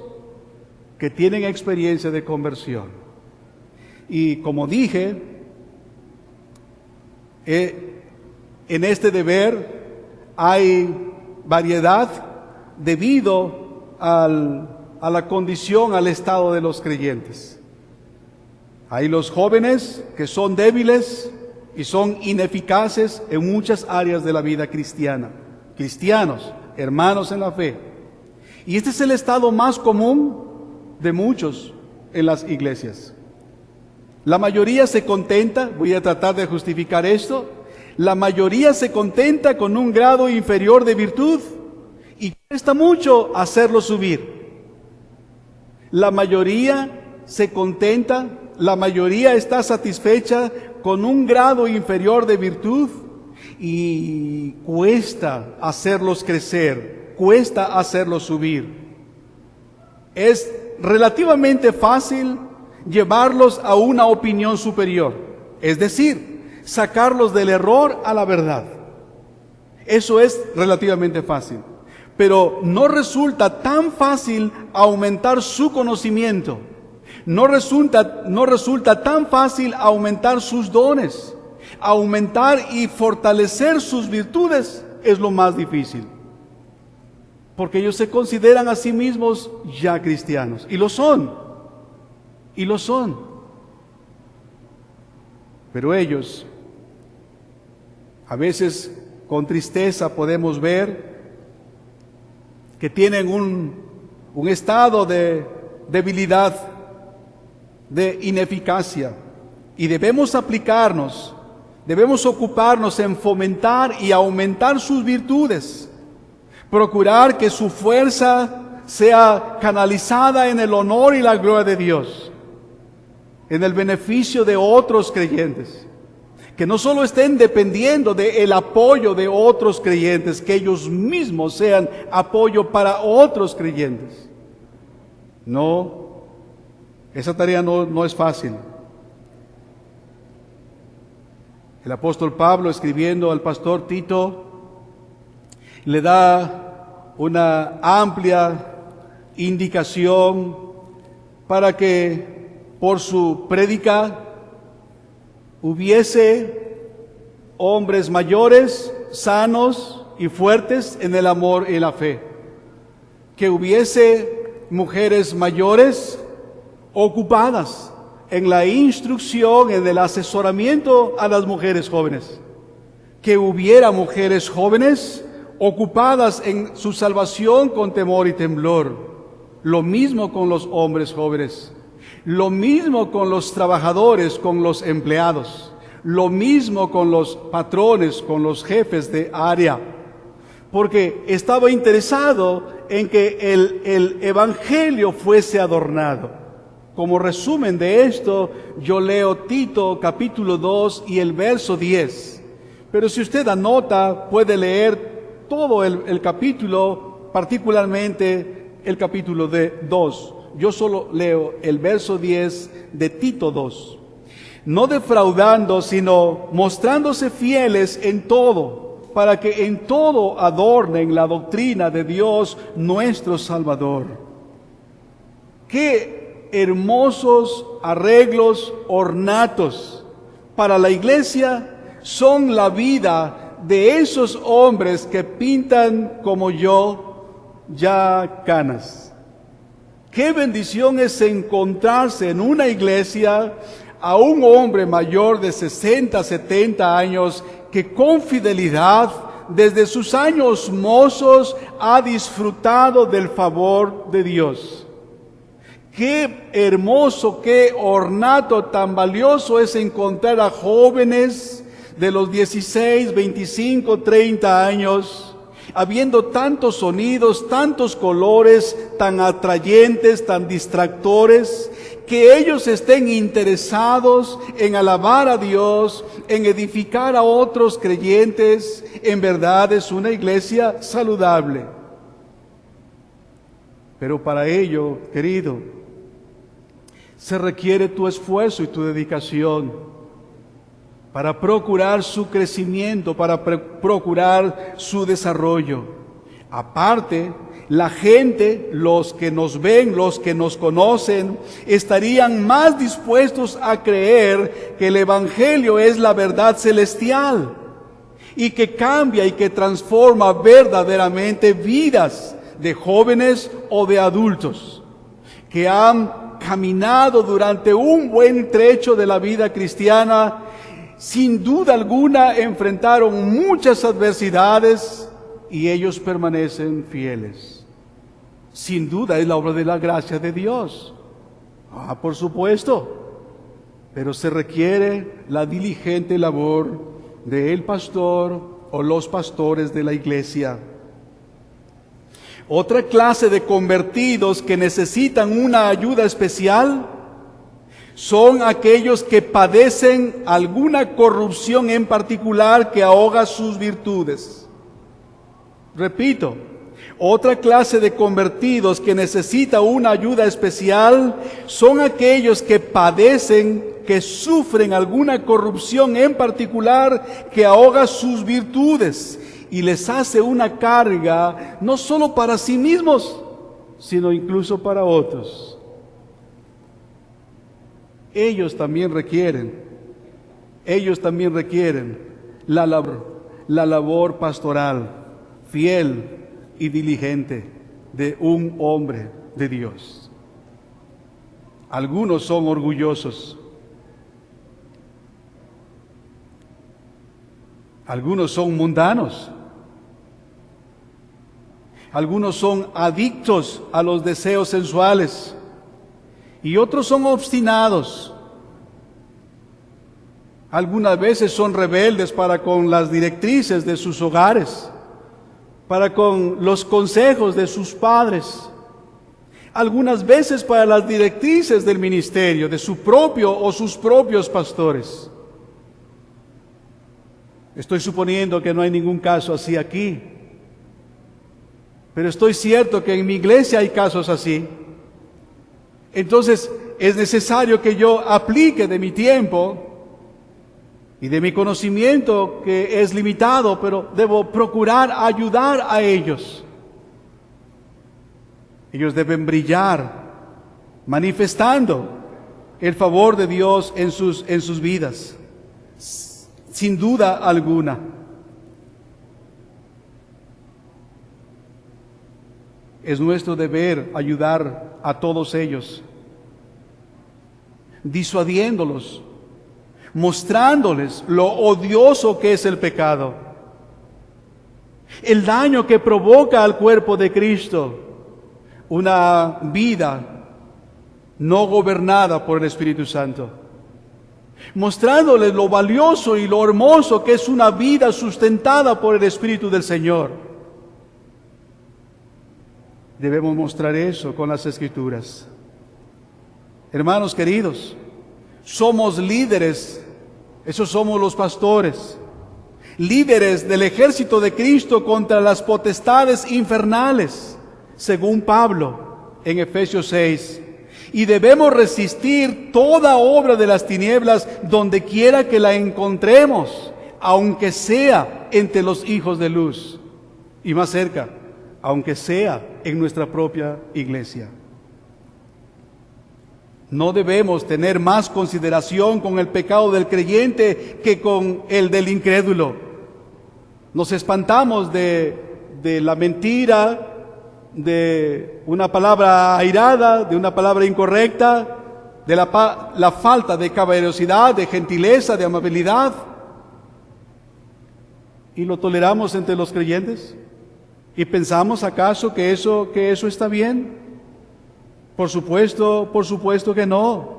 que tienen experiencia de conversión. Y como dije, en este deber hay variedad debido a la condición, al estado de los creyentes. Hay los jóvenes que son débiles y son ineficaces en muchas áreas de la vida cristiana. Cristianos, hermanos en la fe. Y este es el estado más común de muchos en las iglesias. La mayoría se contenta, voy a tratar de justificar esto, la mayoría se contenta con un grado inferior de virtud y cuesta mucho hacerlo subir. La mayoría se contenta, la mayoría está satisfecha con un grado inferior de virtud y cuesta hacerlos crecer, cuesta hacerlos subir. Es relativamente fácil llevarlos a una opinión superior, es decir, sacarlos del error a la verdad. Eso es relativamente fácil. Pero no resulta tan fácil aumentar su conocimiento. No resulta tan fácil aumentar sus dones. Aumentar y fortalecer sus virtudes es lo más difícil. Porque ellos se consideran a sí mismos ya cristianos. Y lo son. Y lo son. Pero ellos, a veces con tristeza podemos ver que tienen un estado de debilidad, de ineficacia, y debemos ocuparnos en fomentar y aumentar sus virtudes, procurar que su fuerza sea canalizada en el honor y la gloria de Dios, en el beneficio de otros creyentes, que no solo estén dependiendo del apoyo de otros creyentes, que ellos mismos sean apoyo para otros creyentes. No, esa tarea no es fácil. El apóstol Pablo, escribiendo al pastor Tito, le da una amplia indicación para que por su prédica hubiese hombres mayores, sanos y fuertes en el amor y la fe. Que hubiese mujeres mayores ocupadas en la instrucción, en el asesoramiento a las mujeres jóvenes. Que hubiera mujeres jóvenes ocupadas en su salvación con temor y temblor. Lo mismo con los hombres jóvenes. Lo mismo con los trabajadores, con los empleados. Lo mismo con los patrones, con los jefes de área. Porque estaba interesado en que el evangelio fuese adornado. Como resumen de esto, yo leo Tito capítulo 2 y el verso 10. Pero si usted anota, puede leer todo el capítulo, particularmente el capítulo 2. Yo solo leo el verso 10 de Tito 2. No defraudando, sino mostrándose fieles en todo, para que en todo adornen la doctrina de Dios nuestro Salvador. ¡Qué hermosos arreglos ornatos para la iglesia son la vida de esos hombres que pintan como yo ya canas! Qué bendición es encontrarse en una iglesia a un hombre mayor de 60, 70 años que con fidelidad desde sus años mozos ha disfrutado del favor de Dios. Qué hermoso, qué ornato tan valioso es encontrar a jóvenes de los 16, 25, 30 años, habiendo tantos sonidos, tantos colores, tan atrayentes, tan distractores, que ellos estén interesados en alabar a Dios, en edificar a otros creyentes. En verdad es una iglesia saludable. Pero para ello, querido, se requiere tu esfuerzo y tu dedicación para procurar su crecimiento, para procurar su desarrollo. Aparte, la gente, los que nos ven, los que nos conocen, estarían más dispuestos a creer que el Evangelio es la verdad celestial y que cambia y que transforma verdaderamente vidas de jóvenes o de adultos que han caminado durante un buen trecho de la vida cristiana. Sin duda alguna enfrentaron muchas adversidades y ellos permanecen fieles. Sin duda es la obra de la gracia de Dios. Por supuesto. Pero se requiere la diligente labor del pastor o los pastores de la iglesia. Otra clase de convertidos que necesitan una ayuda especial son aquellos que padecen alguna corrupción en particular que ahoga sus virtudes. Repito, otra clase de convertidos que necesita una ayuda especial son aquellos que padecen, que sufren alguna corrupción en particular que ahoga sus virtudes y les hace una carga no solo para sí mismos, sino incluso para otros. Ellos también requieren la labor pastoral fiel y diligente de un hombre de Dios. Algunos son orgullosos, algunos son mundanos, algunos son adictos a los deseos sensuales y otros son obstinados. Algunas veces son rebeldes para con las directrices de sus hogares, para con los consejos de sus padres, algunas veces para las directrices del ministerio, de su propio o sus propios pastores. Estoy suponiendo que no hay ningún caso así aquí, pero estoy cierto que en mi iglesia hay casos así. Entonces es necesario que yo aplique de mi tiempo y de mi conocimiento, que es limitado, pero debo procurar ayudar a ellos. Ellos deben brillar, manifestando el favor de Dios en sus vidas, sin duda alguna. Es nuestro deber ayudar a todos ellos, disuadiéndolos, mostrándoles lo odioso que es el pecado, el daño que provoca al cuerpo de Cristo, una vida no gobernada por el Espíritu Santo, mostrándoles lo valioso y lo hermoso que es una vida sustentada por el Espíritu del Señor. Debemos mostrar eso con las Escrituras. Hermanos queridos, somos líderes, esos somos los pastores, líderes del ejército de Cristo contra las potestades infernales, según Pablo en Efesios 6. Y debemos resistir toda obra de las tinieblas donde quiera que la encontremos, aunque sea entre los hijos de luz. Y más cerca, aunque sea en nuestra propia iglesia. No debemos tener más consideración con el pecado del creyente que con el del incrédulo. Nos espantamos de la mentira, de una palabra airada, de una palabra incorrecta, de la falta de caballerosidad, de gentileza, de amabilidad. ¿Y lo toleramos entre los creyentes? ¿Y pensamos acaso que eso está bien? Por supuesto que no.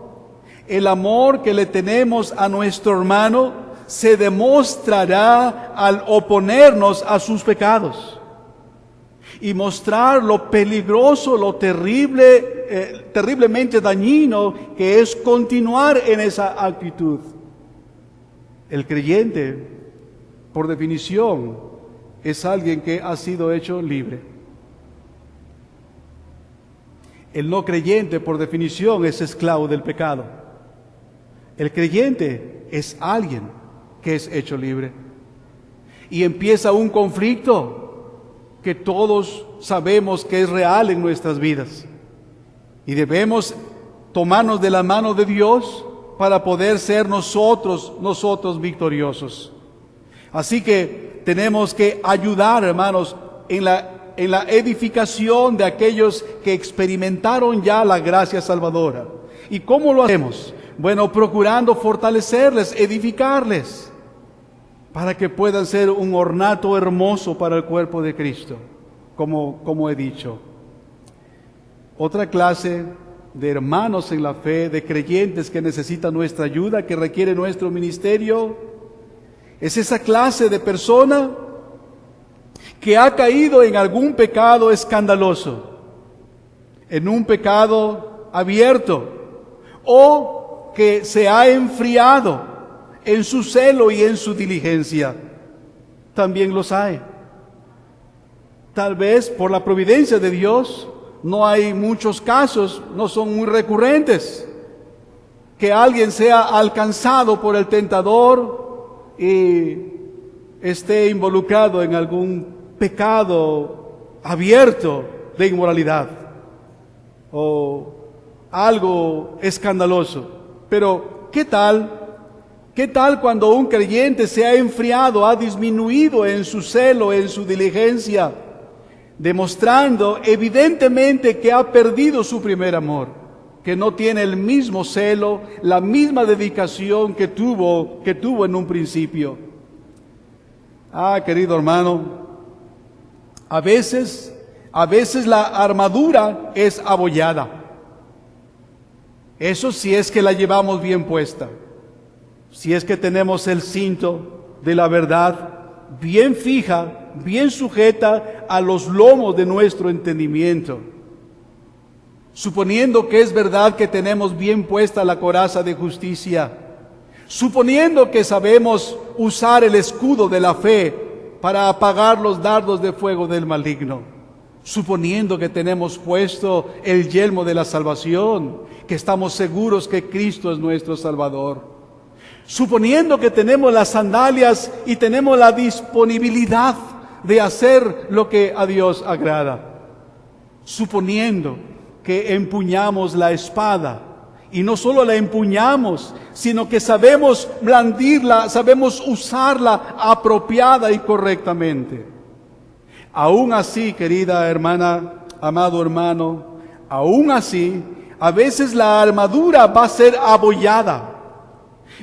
El amor que le tenemos a nuestro hermano se demostrará al oponernos a sus pecados y mostrar lo peligroso, lo terrible, terriblemente dañino que es continuar en esa actitud. El creyente, por definición, es alguien que ha sido hecho libre. El no creyente, por definición, es esclavo del pecado. El creyente es alguien que es hecho libre. Y empieza un conflicto que todos sabemos que es real en nuestras vidas. Y debemos tomarnos de la mano de Dios para poder ser nosotros victoriosos. Así que tenemos que ayudar, hermanos, en la edificación de aquellos que experimentaron ya la gracia salvadora. ¿Y cómo lo hacemos? Bueno, procurando fortalecerles, edificarles, para que puedan ser un ornato hermoso para el cuerpo de Cristo, como he dicho. Otra clase de hermanos en la fe, de creyentes que necesitan nuestra ayuda, que requiere nuestro ministerio, es esa clase de persona que ha caído en algún pecado escandaloso, en un pecado abierto, o que se ha enfriado en su celo y en su diligencia. También los hay. Tal vez por la providencia de Dios no hay muchos casos, no son muy recurrentes, que alguien sea alcanzado por el tentador y esté involucrado en algún pecado abierto de inmoralidad o algo escandaloso. Pero ¿qué tal cuando un creyente se ha enfriado, ha disminuido en su celo, en su diligencia, demostrando evidentemente que ha perdido su primer amor, que no tiene el mismo celo, la misma dedicación que tuvo en un principio? Querido hermano, a veces la armadura es abollada. Eso si es que la llevamos bien puesta. Si es que tenemos el cinto de la verdad bien fija, bien sujeta a los lomos de nuestro entendimiento. Suponiendo que es verdad que tenemos bien puesta la coraza de justicia. suponiendo que sabemos usar el escudo de la fe para apagar los dardos de fuego del maligno, suponiendo que tenemos puesto el yelmo de la salvación, que estamos seguros que Cristo es nuestro Salvador, suponiendo que tenemos las sandalias y tenemos la disponibilidad de hacer lo que a Dios agrada, suponiendo que empuñamos la espada, y no solo la empuñamos, sino que sabemos blandirla, sabemos usarla apropiada y correctamente. Aún así, querida hermana, amado hermano, aún así, a veces la armadura va a ser abollada.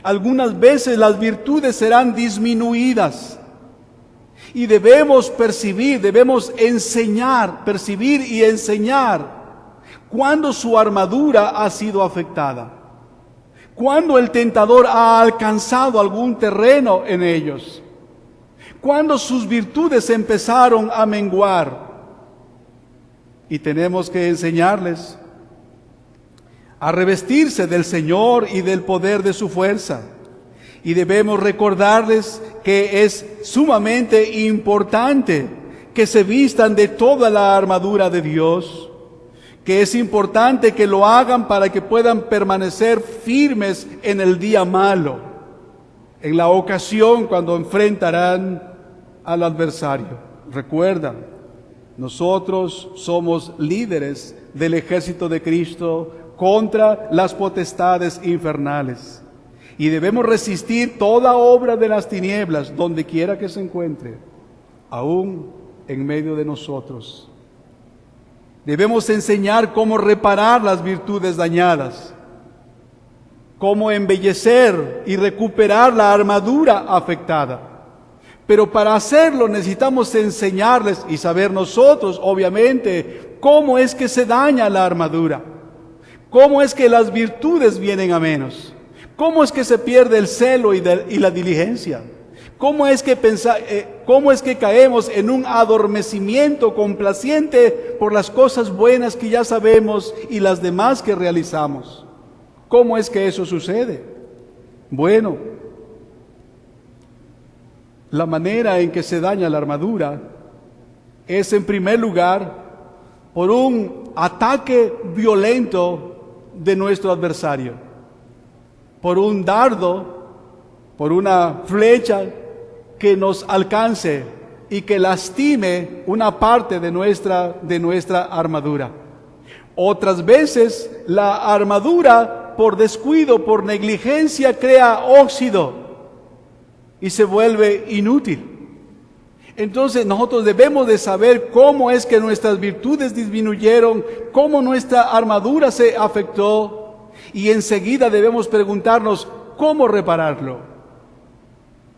Algunas veces las virtudes serán disminuidas. Y debemos percibir, debemos enseñar, percibir y enseñar cuando su armadura ha sido afectada, cuando el tentador ha alcanzado algún terreno en ellos, cuando sus virtudes empezaron a menguar. Y tenemos que enseñarles a revestirse del Señor y del poder de su fuerza. Y debemos recordarles que es sumamente importante que se vistan de toda la armadura de Dios, que es importante que lo hagan para que puedan permanecer firmes en el día malo, en la ocasión cuando enfrentarán al adversario. Recuerda, nosotros somos líderes del ejército de Cristo contra las potestades infernales. Y debemos resistir toda obra de las tinieblas, donde quiera que se encuentre, aún en medio de nosotros. Debemos enseñar cómo reparar las virtudes dañadas, cómo embellecer y recuperar la armadura afectada. Pero para hacerlo necesitamos enseñarles y saber nosotros, obviamente, cómo es que se daña la armadura, cómo es que las virtudes vienen a menos. ¿Cómo es que se pierde el celo y la diligencia? ¿Cómo es que caemos en un adormecimiento complaciente por las cosas buenas que ya sabemos y las demás que realizamos? ¿Cómo es que eso sucede? Bueno, la manera en que se daña la armadura es, en primer lugar, por un ataque violento de nuestro adversario, por un dardo, por una flecha que nos alcance y que lastime una parte de nuestra armadura. Otras veces la armadura, por descuido, por negligencia, crea óxido y se vuelve inútil. Entonces nosotros debemos de saber cómo es que nuestras virtudes disminuyeron, cómo nuestra armadura se afectó, y enseguida debemos preguntarnos cómo repararlo.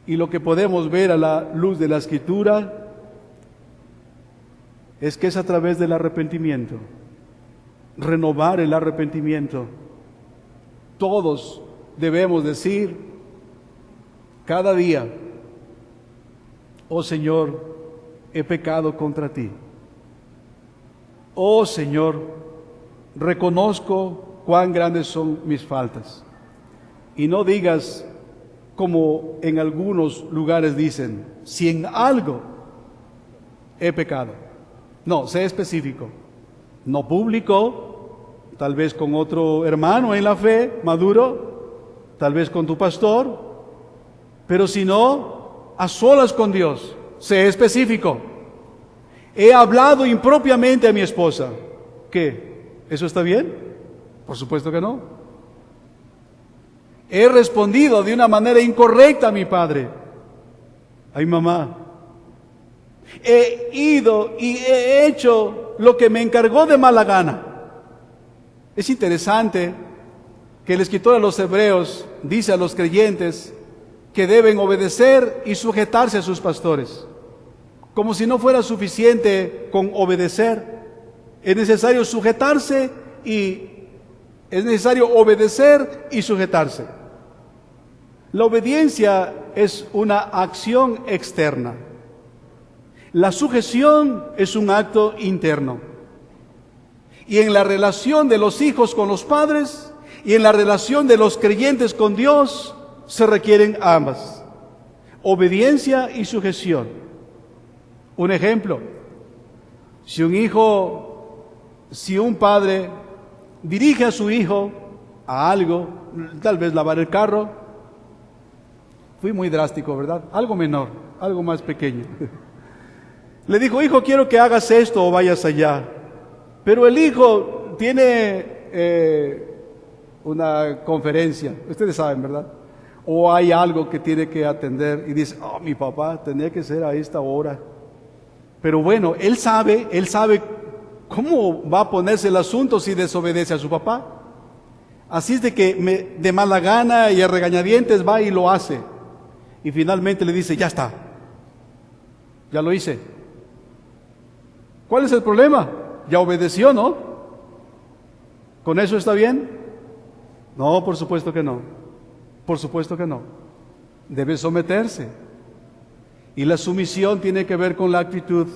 Y lo que podemos ver a la luz de la Escritura es que es a través del arrepentimiento, renovar el arrepentimiento. Todos debemos decir cada día: oh Señor, he pecado contra ti. Oh Señor, reconozco cuán grandes son mis faltas. Y no digas, como en algunos lugares dicen, si en algo he pecado. No, sé específico. No público, tal vez con otro hermano en la fe, maduro, tal vez con tu pastor, pero si no, a solas con Dios. Sé específico. He hablado impropiamente a mi esposa. ¿Qué? ¿Eso está bien? Por supuesto que no. He respondido de una manera incorrecta a mi padre, a mi mamá. He ido y he hecho lo que me encargó de mala gana. Es interesante que el escritor a los Hebreos dice a los creyentes que deben obedecer y sujetarse a sus pastores. Como si no fuera suficiente con obedecer, es necesario sujetarse y es necesario obedecer y sujetarse. La obediencia es una acción externa. La sujeción es un acto interno. Y en la relación de los hijos con los padres y en la relación de los creyentes con Dios, se requieren ambas, obediencia y sujeción. Un ejemplo, si un padre dirige a su hijo a algo, tal vez lavar el carro, fui muy drástico, ¿verdad? Algo menor, algo más pequeño. Le dijo, hijo, quiero que hagas esto o vayas allá. Pero el hijo tiene una conferencia, ustedes saben, ¿verdad? O hay algo que tiene que atender y dice, oh, mi papá tenía que ser a esta hora. Pero bueno, él sabe cómo va a ponerse el asunto si desobedece a su papá. Así es de que de mala gana y a regañadientes va y lo hace. Y finalmente le dice, ya está, ya lo hice. ¿Cuál es el problema? Ya obedeció, ¿no? ¿Con eso está bien? No, por supuesto que no. Por supuesto que no. Debe someterse. Y la sumisión tiene que ver con la actitud.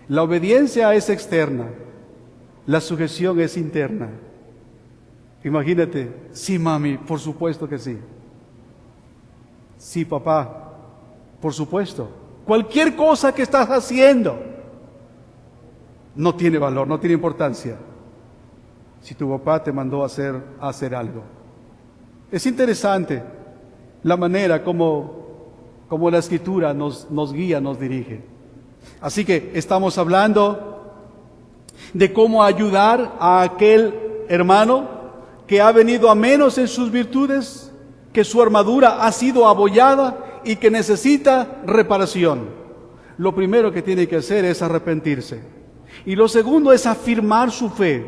La obediencia es externa. La sujeción es interna. Imagínate, sí, mami, por supuesto que sí. Sí, papá, por supuesto. Cualquier cosa que estás haciendo no tiene valor, no tiene importancia si tu papá te mandó a hacer algo. Es interesante la manera como la Escritura nos guía, nos dirige. Así que estamos hablando de cómo ayudar a aquel hermano que ha venido a menos en sus virtudes, que su armadura ha sido abollada y que necesita reparación. Lo primero que tiene que hacer es arrepentirse. Y lo segundo es afirmar su fe,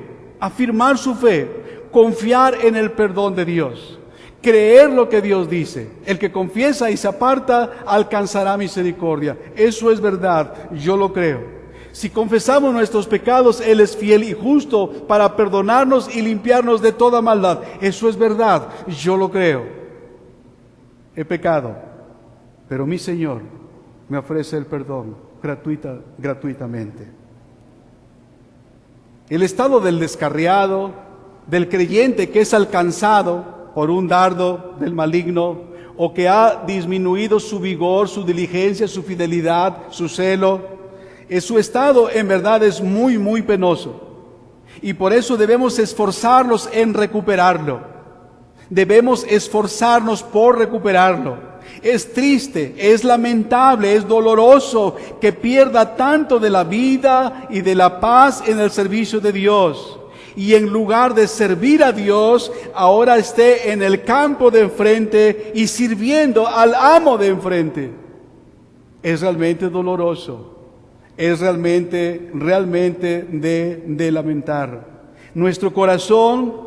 confiar en el perdón de Dios, creer lo que Dios dice. El que confiesa y se aparta alcanzará misericordia. Eso es verdad, yo lo creo. Si confesamos nuestros pecados, Él es fiel y justo para perdonarnos y limpiarnos de toda maldad. Eso es verdad, yo lo creo. He pecado, pero mi Señor me ofrece el perdón gratuitamente. El estado del descarriado, del creyente que es alcanzado por un dardo del maligno, o que ha disminuido su vigor, su diligencia, su fidelidad, su celo, su estado en verdad es muy, muy penoso. Y por eso debemos esforzarnos en recuperarlo. Debemos esforzarnos por recuperarlo. Es triste, es lamentable, es doloroso que pierda tanto de la vida y de la paz en el servicio de Dios. Y en lugar de servir a Dios, ahora esté en el campo de enfrente y sirviendo al amo de enfrente. Es realmente doloroso. Es realmente de lamentar. Nuestro corazón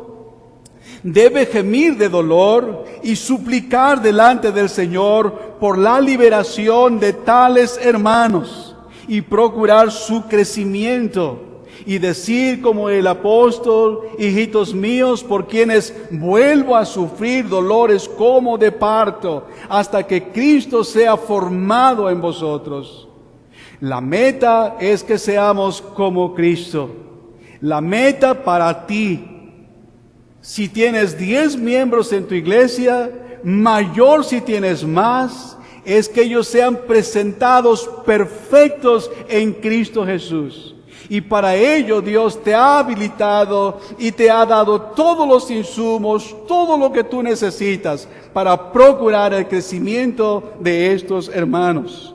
debe gemir de dolor y suplicar delante del Señor por la liberación de tales hermanos y procurar su crecimiento y decir como el apóstol, hijitos míos, por quienes vuelvo a sufrir dolores como de parto, hasta que Cristo sea formado en vosotros. La meta es que seamos como Cristo. La meta para ti, si tienes 10 miembros en tu iglesia, mayor si tienes más, es que ellos sean presentados perfectos en Cristo Jesús. Y para ello Dios te ha habilitado y te ha dado todos los insumos, todo lo que tú necesitas para procurar el crecimiento de estos hermanos.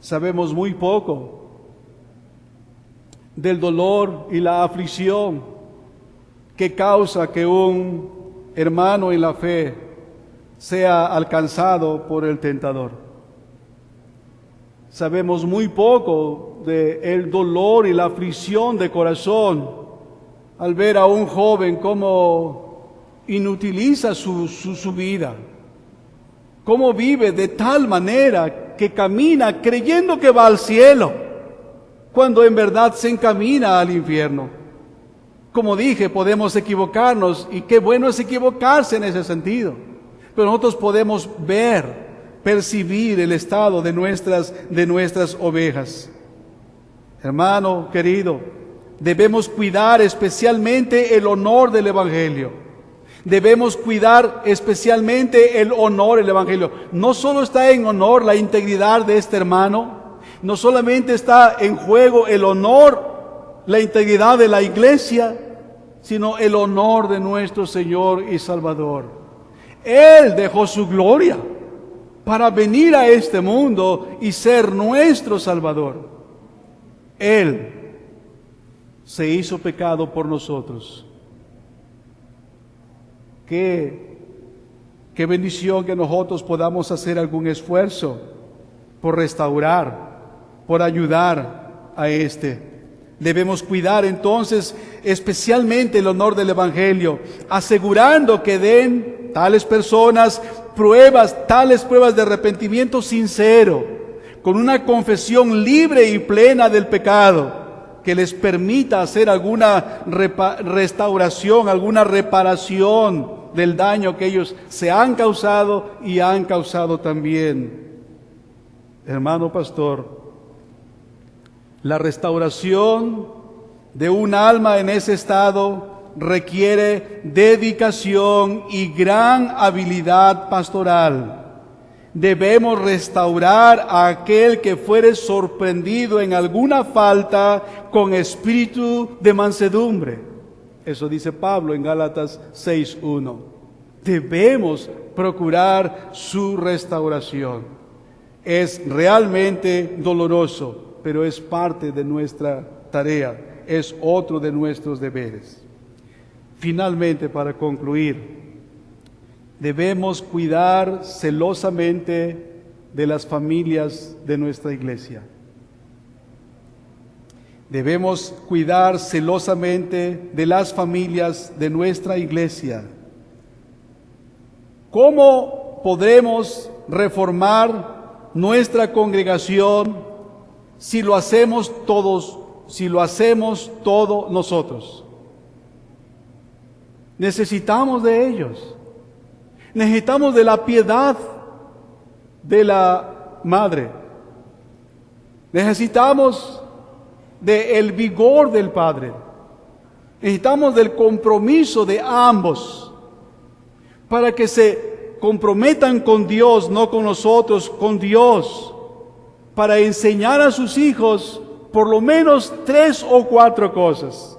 Sabemos muy poco del dolor y la aflicción que causa que un hermano en la fe sea alcanzado por el tentador. Sabemos muy poco del dolor y la aflicción de corazón al ver a un joven cómo inutiliza su vida, cómo vive de tal manera que camina creyendo que va al cielo, cuando en verdad se encamina al infierno. Como dije, podemos equivocarnos, y qué bueno es equivocarse en ese sentido, pero nosotros podemos percibir el estado de nuestras ovejas. Hermano querido, debemos cuidar especialmente el honor del Evangelio. Debemos cuidar especialmente el honor del Evangelio. No solo está en honor la integridad de este hermano, no solamente está en juego el honor, la integridad de la iglesia, sino el honor de nuestro Señor y Salvador. Él dejó su gloria para venir a este mundo y ser nuestro Salvador. Él se hizo pecado por nosotros. Qué bendición que nosotros podamos hacer algún esfuerzo por restaurar, por ayudar a este. Debemos cuidar entonces especialmente el honor del Evangelio, asegurando que den tales personas tales pruebas de arrepentimiento sincero, con una confesión libre y plena del pecado, que les permita hacer alguna restauración, alguna reparación del daño que ellos se han causado y han causado también. Hermano pastor, la restauración de un alma en ese estado requiere dedicación y gran habilidad pastoral. Debemos restaurar a aquel que fuere sorprendido en alguna falta con espíritu de mansedumbre. Eso dice Pablo en Gálatas 6:1. Debemos procurar su restauración. Es realmente doloroso, pero es parte de nuestra tarea, es otro de nuestros deberes. Finalmente, para concluir, debemos cuidar celosamente de las familias de nuestra iglesia. Debemos cuidar celosamente de las familias de nuestra iglesia. ¿Cómo podremos reformar nuestra congregación si lo hacemos todos nosotros? Necesitamos de ellos. Necesitamos de la piedad de la madre. Necesitamos del vigor del padre. Necesitamos del compromiso de ambos para que se comprometan con Dios, no con nosotros, con Dios, para enseñar a sus hijos por lo menos 3 o 4 cosas,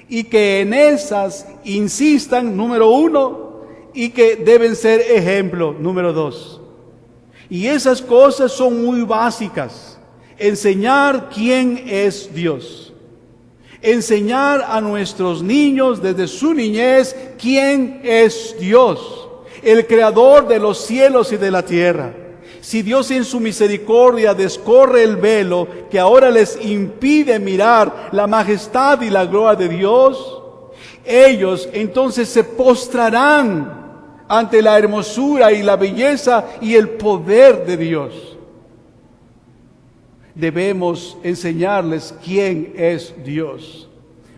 y que en esas insistan, número 1, y que deben ser ejemplo, número 2. Y esas cosas son muy básicas. Enseñar quién es Dios. Enseñar a nuestros niños desde su niñez quién es Dios, el creador de los cielos y de la tierra. Si Dios en su misericordia descorre el velo que ahora les impide mirar la majestad y la gloria de Dios, ellos entonces se postrarán ante la hermosura y la belleza y el poder de Dios. Debemos enseñarles quién es Dios.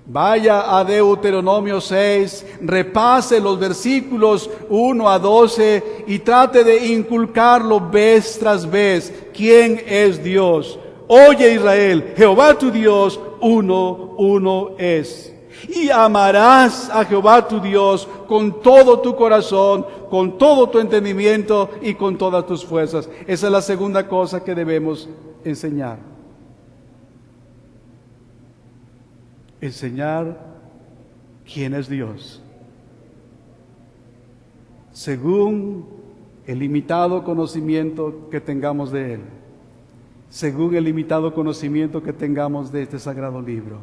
Vaya a Deuteronomio 6, repase los versículos 1 a 12 y trate de inculcarlo vez tras vez. ¿Quién es Dios? Oye Israel, Jehová tu Dios, uno es. Y amarás a Jehová tu Dios con todo tu corazón, con todo tu entendimiento y con todas tus fuerzas. Esa es la segunda cosa que debemos enseñar. Enseñar quién es Dios, según el limitado conocimiento que tengamos de Él, según el limitado conocimiento que tengamos de este sagrado libro.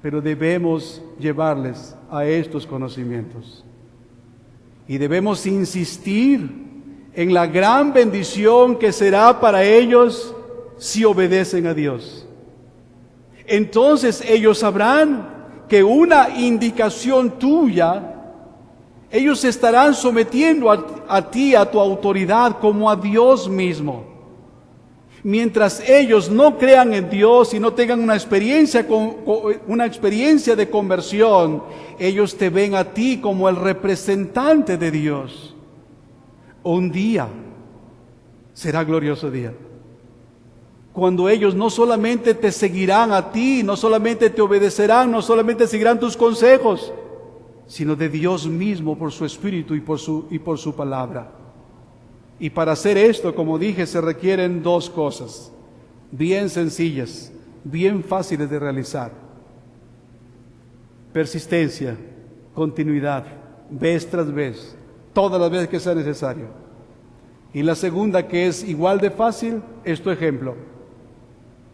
Pero debemos llevarles a estos conocimientos y debemos insistir en la gran bendición que será para ellos si obedecen a Dios. Entonces ellos sabrán que una indicación tuya, ellos se estarán sometiendo a ti, a tu autoridad, como a Dios mismo. Mientras ellos no crean en Dios y no tengan una experiencia de conversión, ellos te ven a ti como el representante de Dios. Un día será glorioso día. cuando ellos no solamente te seguirán a ti, no solamente te obedecerán, no solamente seguirán tus consejos, sino de Dios mismo por su Espíritu y por su palabra. Y para hacer esto, como dije, se requieren dos cosas, bien sencillas, bien fáciles de realizar: persistencia, continuidad, vez tras vez, todas las veces que sea necesario. Y la segunda, que es igual de fácil, es tu ejemplo.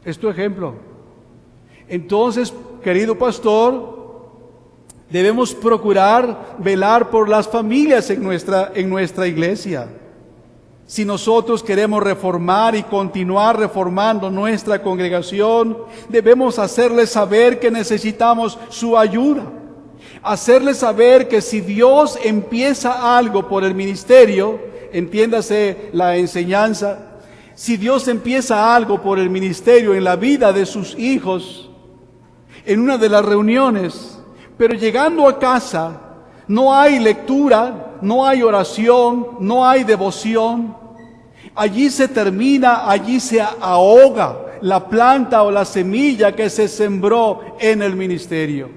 Es tu ejemplo. Entonces, querido pastor, debemos procurar velar por las familias en nuestra iglesia. Si nosotros queremos reformar y continuar reformando nuestra congregación, debemos hacerles saber que necesitamos su ayuda. Hacerles saber que si Dios empieza algo por el ministerio, entiéndase la enseñanza, si Dios empieza algo por el ministerio en la vida de sus hijos, en una de las reuniones, pero llegando a casa no hay lectura, no hay oración, no hay devoción, allí se termina, allí se ahoga la planta o la semilla que se sembró en el ministerio.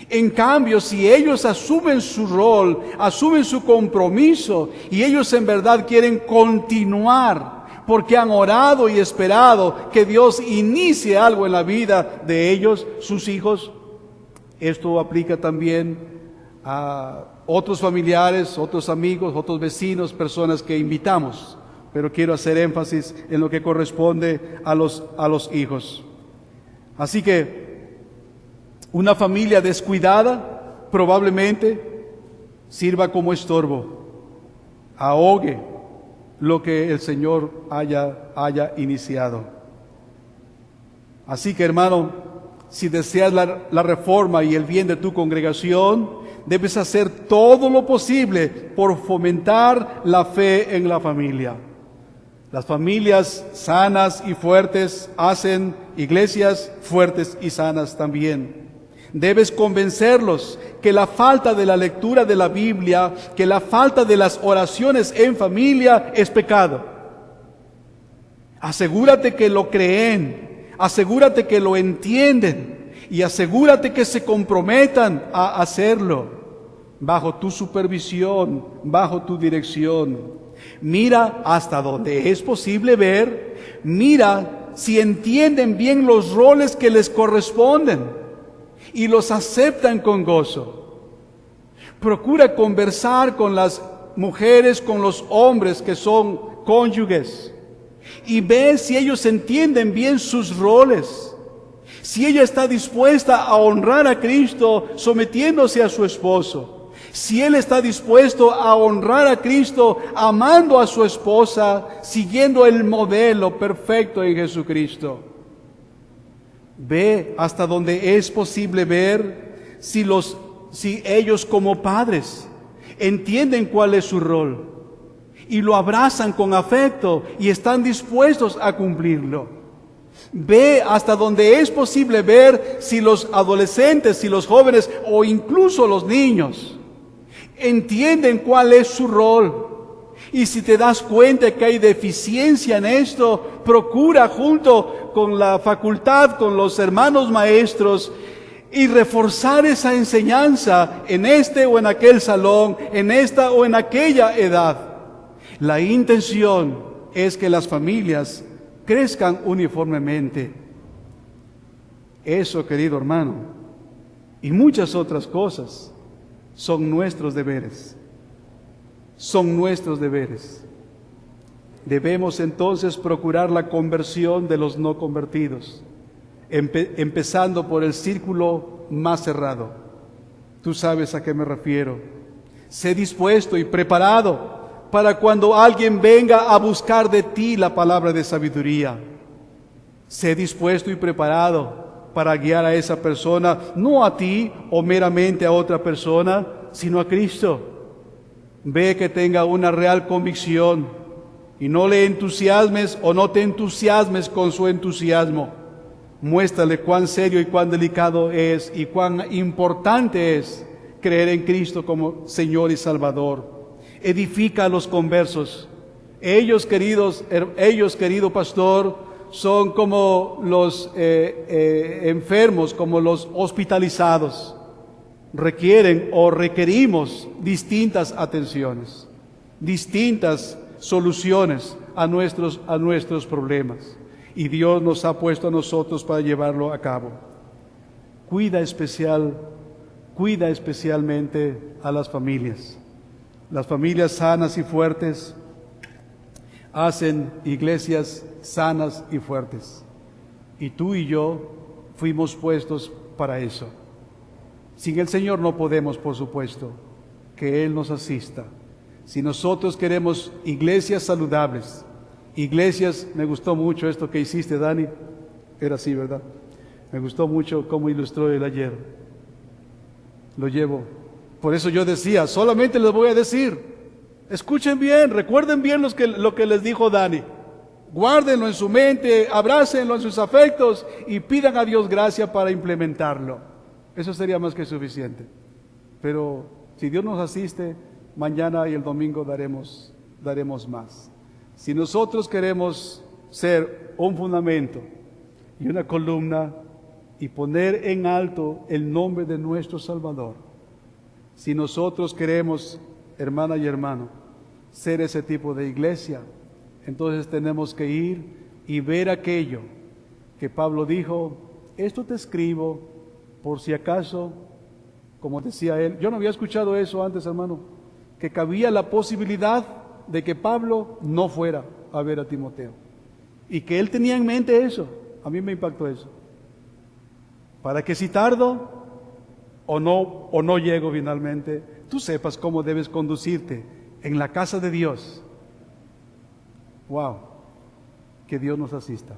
En cambio, si ellos asumen su rol, asumen su compromiso y ellos en verdad quieren continuar porque han orado y esperado que Dios inicie algo en la vida de ellos, sus hijos, esto aplica también a otros familiares, otros amigos, otros vecinos, personas que invitamos, pero quiero hacer énfasis en lo que corresponde a los hijos. Así que una familia descuidada probablemente sirva como estorbo, ahogue lo que el Señor haya iniciado. Así que, hermano, si deseas la reforma y el bien de tu congregación, debes hacer todo lo posible por fomentar la fe en la familia. Las familias sanas y fuertes hacen iglesias fuertes y sanas también. Debes convencerlos que la falta de la lectura de la Biblia, que la falta de las oraciones en familia es pecado. Asegúrate que lo creen, asegúrate que lo entienden y asegúrate que se comprometan a hacerlo bajo tu supervisión, bajo tu dirección. Mira hasta donde es posible ver, mira si entienden bien los roles que les corresponden y los aceptan con gozo. Procura conversar con las mujeres, con los hombres que son cónyuges y ve si ellos entienden bien sus roles. Si ella está dispuesta a honrar a Cristo sometiéndose a su esposo. Si él está dispuesto a honrar a Cristo amando a su esposa, siguiendo el modelo perfecto en Jesucristo. Ve hasta donde es posible ver si ellos como padres entienden cuál es su rol y lo abrazan con afecto y están dispuestos a cumplirlo. Ve hasta donde es posible ver si los adolescentes, si los jóvenes o incluso los niños entienden cuál es su rol. Y si te das cuenta que hay deficiencia en esto, procura junto con la facultad, con los hermanos maestros, y reforzar esa enseñanza en este o en aquel salón, en esta o en aquella edad. La intención es que las familias crezcan uniformemente. Eso, querido hermano, y muchas otras cosas, son nuestros deberes. Son nuestros deberes. Debemos entonces procurar la conversión de los no convertidos, empezando por el círculo más cerrado. Tú sabes a qué me refiero. Sé dispuesto y preparado para cuando alguien venga a buscar de ti la palabra de sabiduría. Sé dispuesto y preparado para guiar a esa persona, no a ti o meramente a otra persona, sino a Cristo. Ve que tenga una real convicción y no le entusiasmes o no te entusiasmes con su entusiasmo. Muéstrale cuán serio y cuán delicado es y cuán importante es creer en Cristo como Señor y Salvador. Edifica a los conversos. Ellos, querido pastor, son como los enfermos, como los hospitalizados. Requieren o requerimos distintas atenciones, distintas soluciones a nuestros problemas. Y Dios nos ha puesto a nosotros para llevarlo a cabo. Cuida especialmente a las familias. Las familias sanas y fuertes hacen iglesias sanas y fuertes. Y tú y yo fuimos puestos para eso. Sin el Señor no podemos, por supuesto, que Él nos asista. Si nosotros queremos iglesias saludables, iglesias, me gustó mucho esto que hiciste, Dani, era así, ¿verdad? Me gustó mucho cómo ilustró él ayer. Lo llevo. Por eso yo decía, solamente les voy a decir, escuchen bien, recuerden bien lo que les dijo Dani. Guárdenlo en su mente, abrácenlo en sus afectos y pidan a Dios gracia para implementarlo. Eso sería más que suficiente. Pero si Dios nos asiste, mañana y el domingo daremos más. Si nosotros queremos ser un fundamento y una columna y poner en alto el nombre de nuestro Salvador, si nosotros queremos, hermana y hermano, ser ese tipo de iglesia, entonces tenemos que ir y ver aquello que Pablo dijo, esto te escribo por si acaso, como decía él, yo no había escuchado eso antes, hermano, que cabía la posibilidad de que Pablo no fuera a ver a Timoteo y que él tenía en mente eso. A mí me impactó eso, para que si tardo o no llego finalmente, tú sepas cómo debes conducirte en la casa de Dios. Wow, que Dios nos asista.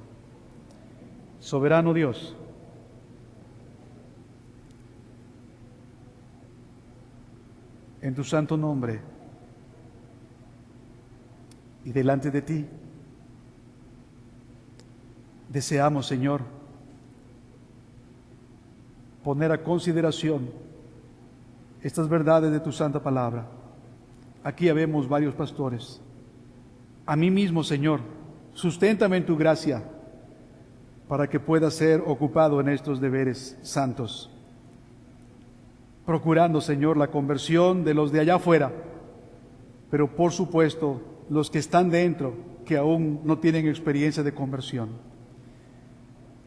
Soberano Dios, en tu santo nombre y delante de ti, deseamos, Señor, poner a consideración estas verdades de tu santa palabra. Aquí habemos varios pastores. A mí mismo, Señor, susténtame en tu gracia para que pueda ser ocupado en estos deberes santos, procurando, Señor, la conversión de los de allá afuera, pero por supuesto los que están dentro, que aún no tienen experiencia de conversión.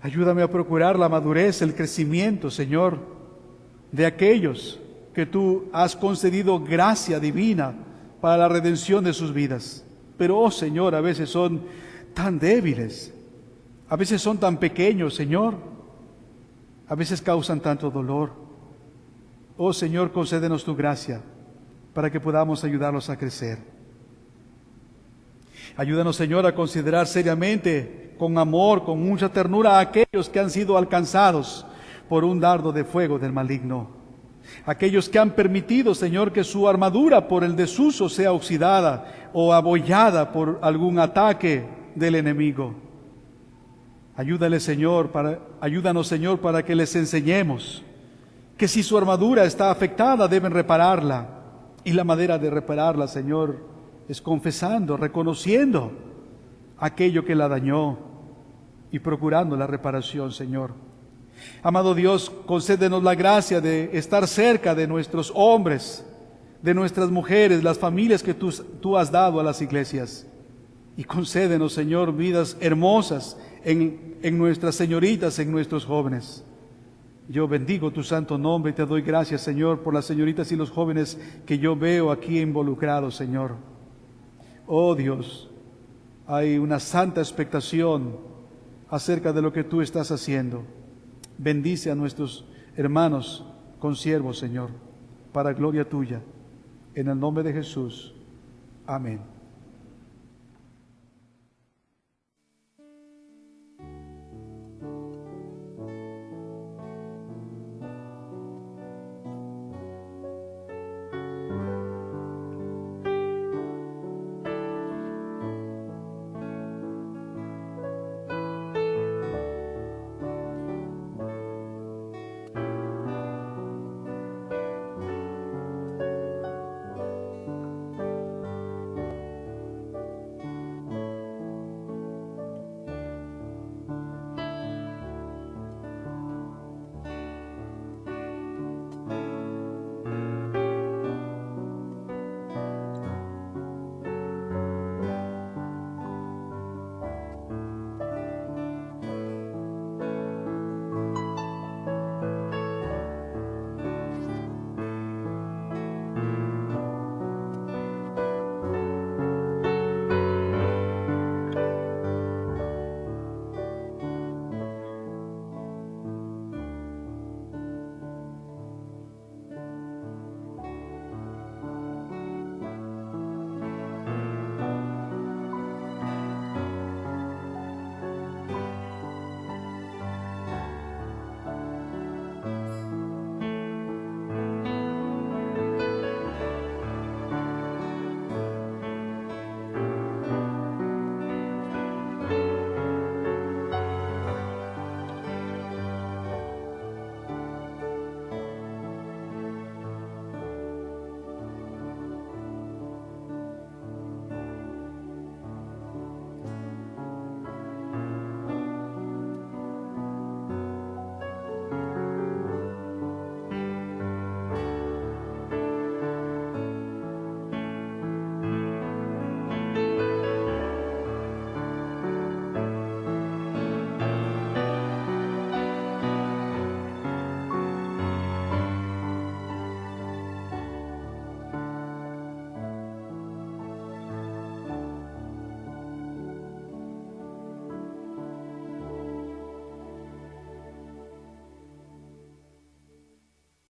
Ayúdame a procurar la madurez, el crecimiento, Señor, de aquellos que tú has concedido gracia divina para la redención de sus vidas. Pero, oh Señor, a veces son tan débiles, a veces son tan pequeños, Señor, a veces causan tanto dolor. Oh Señor, concédenos tu gracia para que podamos ayudarlos a crecer. Ayúdanos, Señor, a considerar seriamente, con amor, con mucha ternura, a aquellos que han sido alcanzados por un dardo de fuego del maligno. Aquellos que han permitido, Señor, que su armadura por el desuso sea oxidada o abollada por algún ataque del enemigo. Ayúdanos, Señor, para que les enseñemos que si su armadura está afectada, deben repararla. Y la manera de repararla, Señor, es confesando, reconociendo aquello que la dañó y procurando la reparación, Señor. Amado Dios, concédenos la gracia de estar cerca de nuestros hombres, de nuestras mujeres, las familias que tú has dado a las iglesias. Y concédenos, Señor, vidas hermosas en nuestras señoritas, en nuestros jóvenes. Yo bendigo tu santo nombre y te doy gracias, Señor, por las señoritas y los jóvenes que yo veo aquí involucrados, Señor. Oh Dios, hay una santa expectación acerca de lo que tú estás haciendo. Bendice a nuestros hermanos consiervos, Señor, para gloria tuya. En el nombre de Jesús. Amén.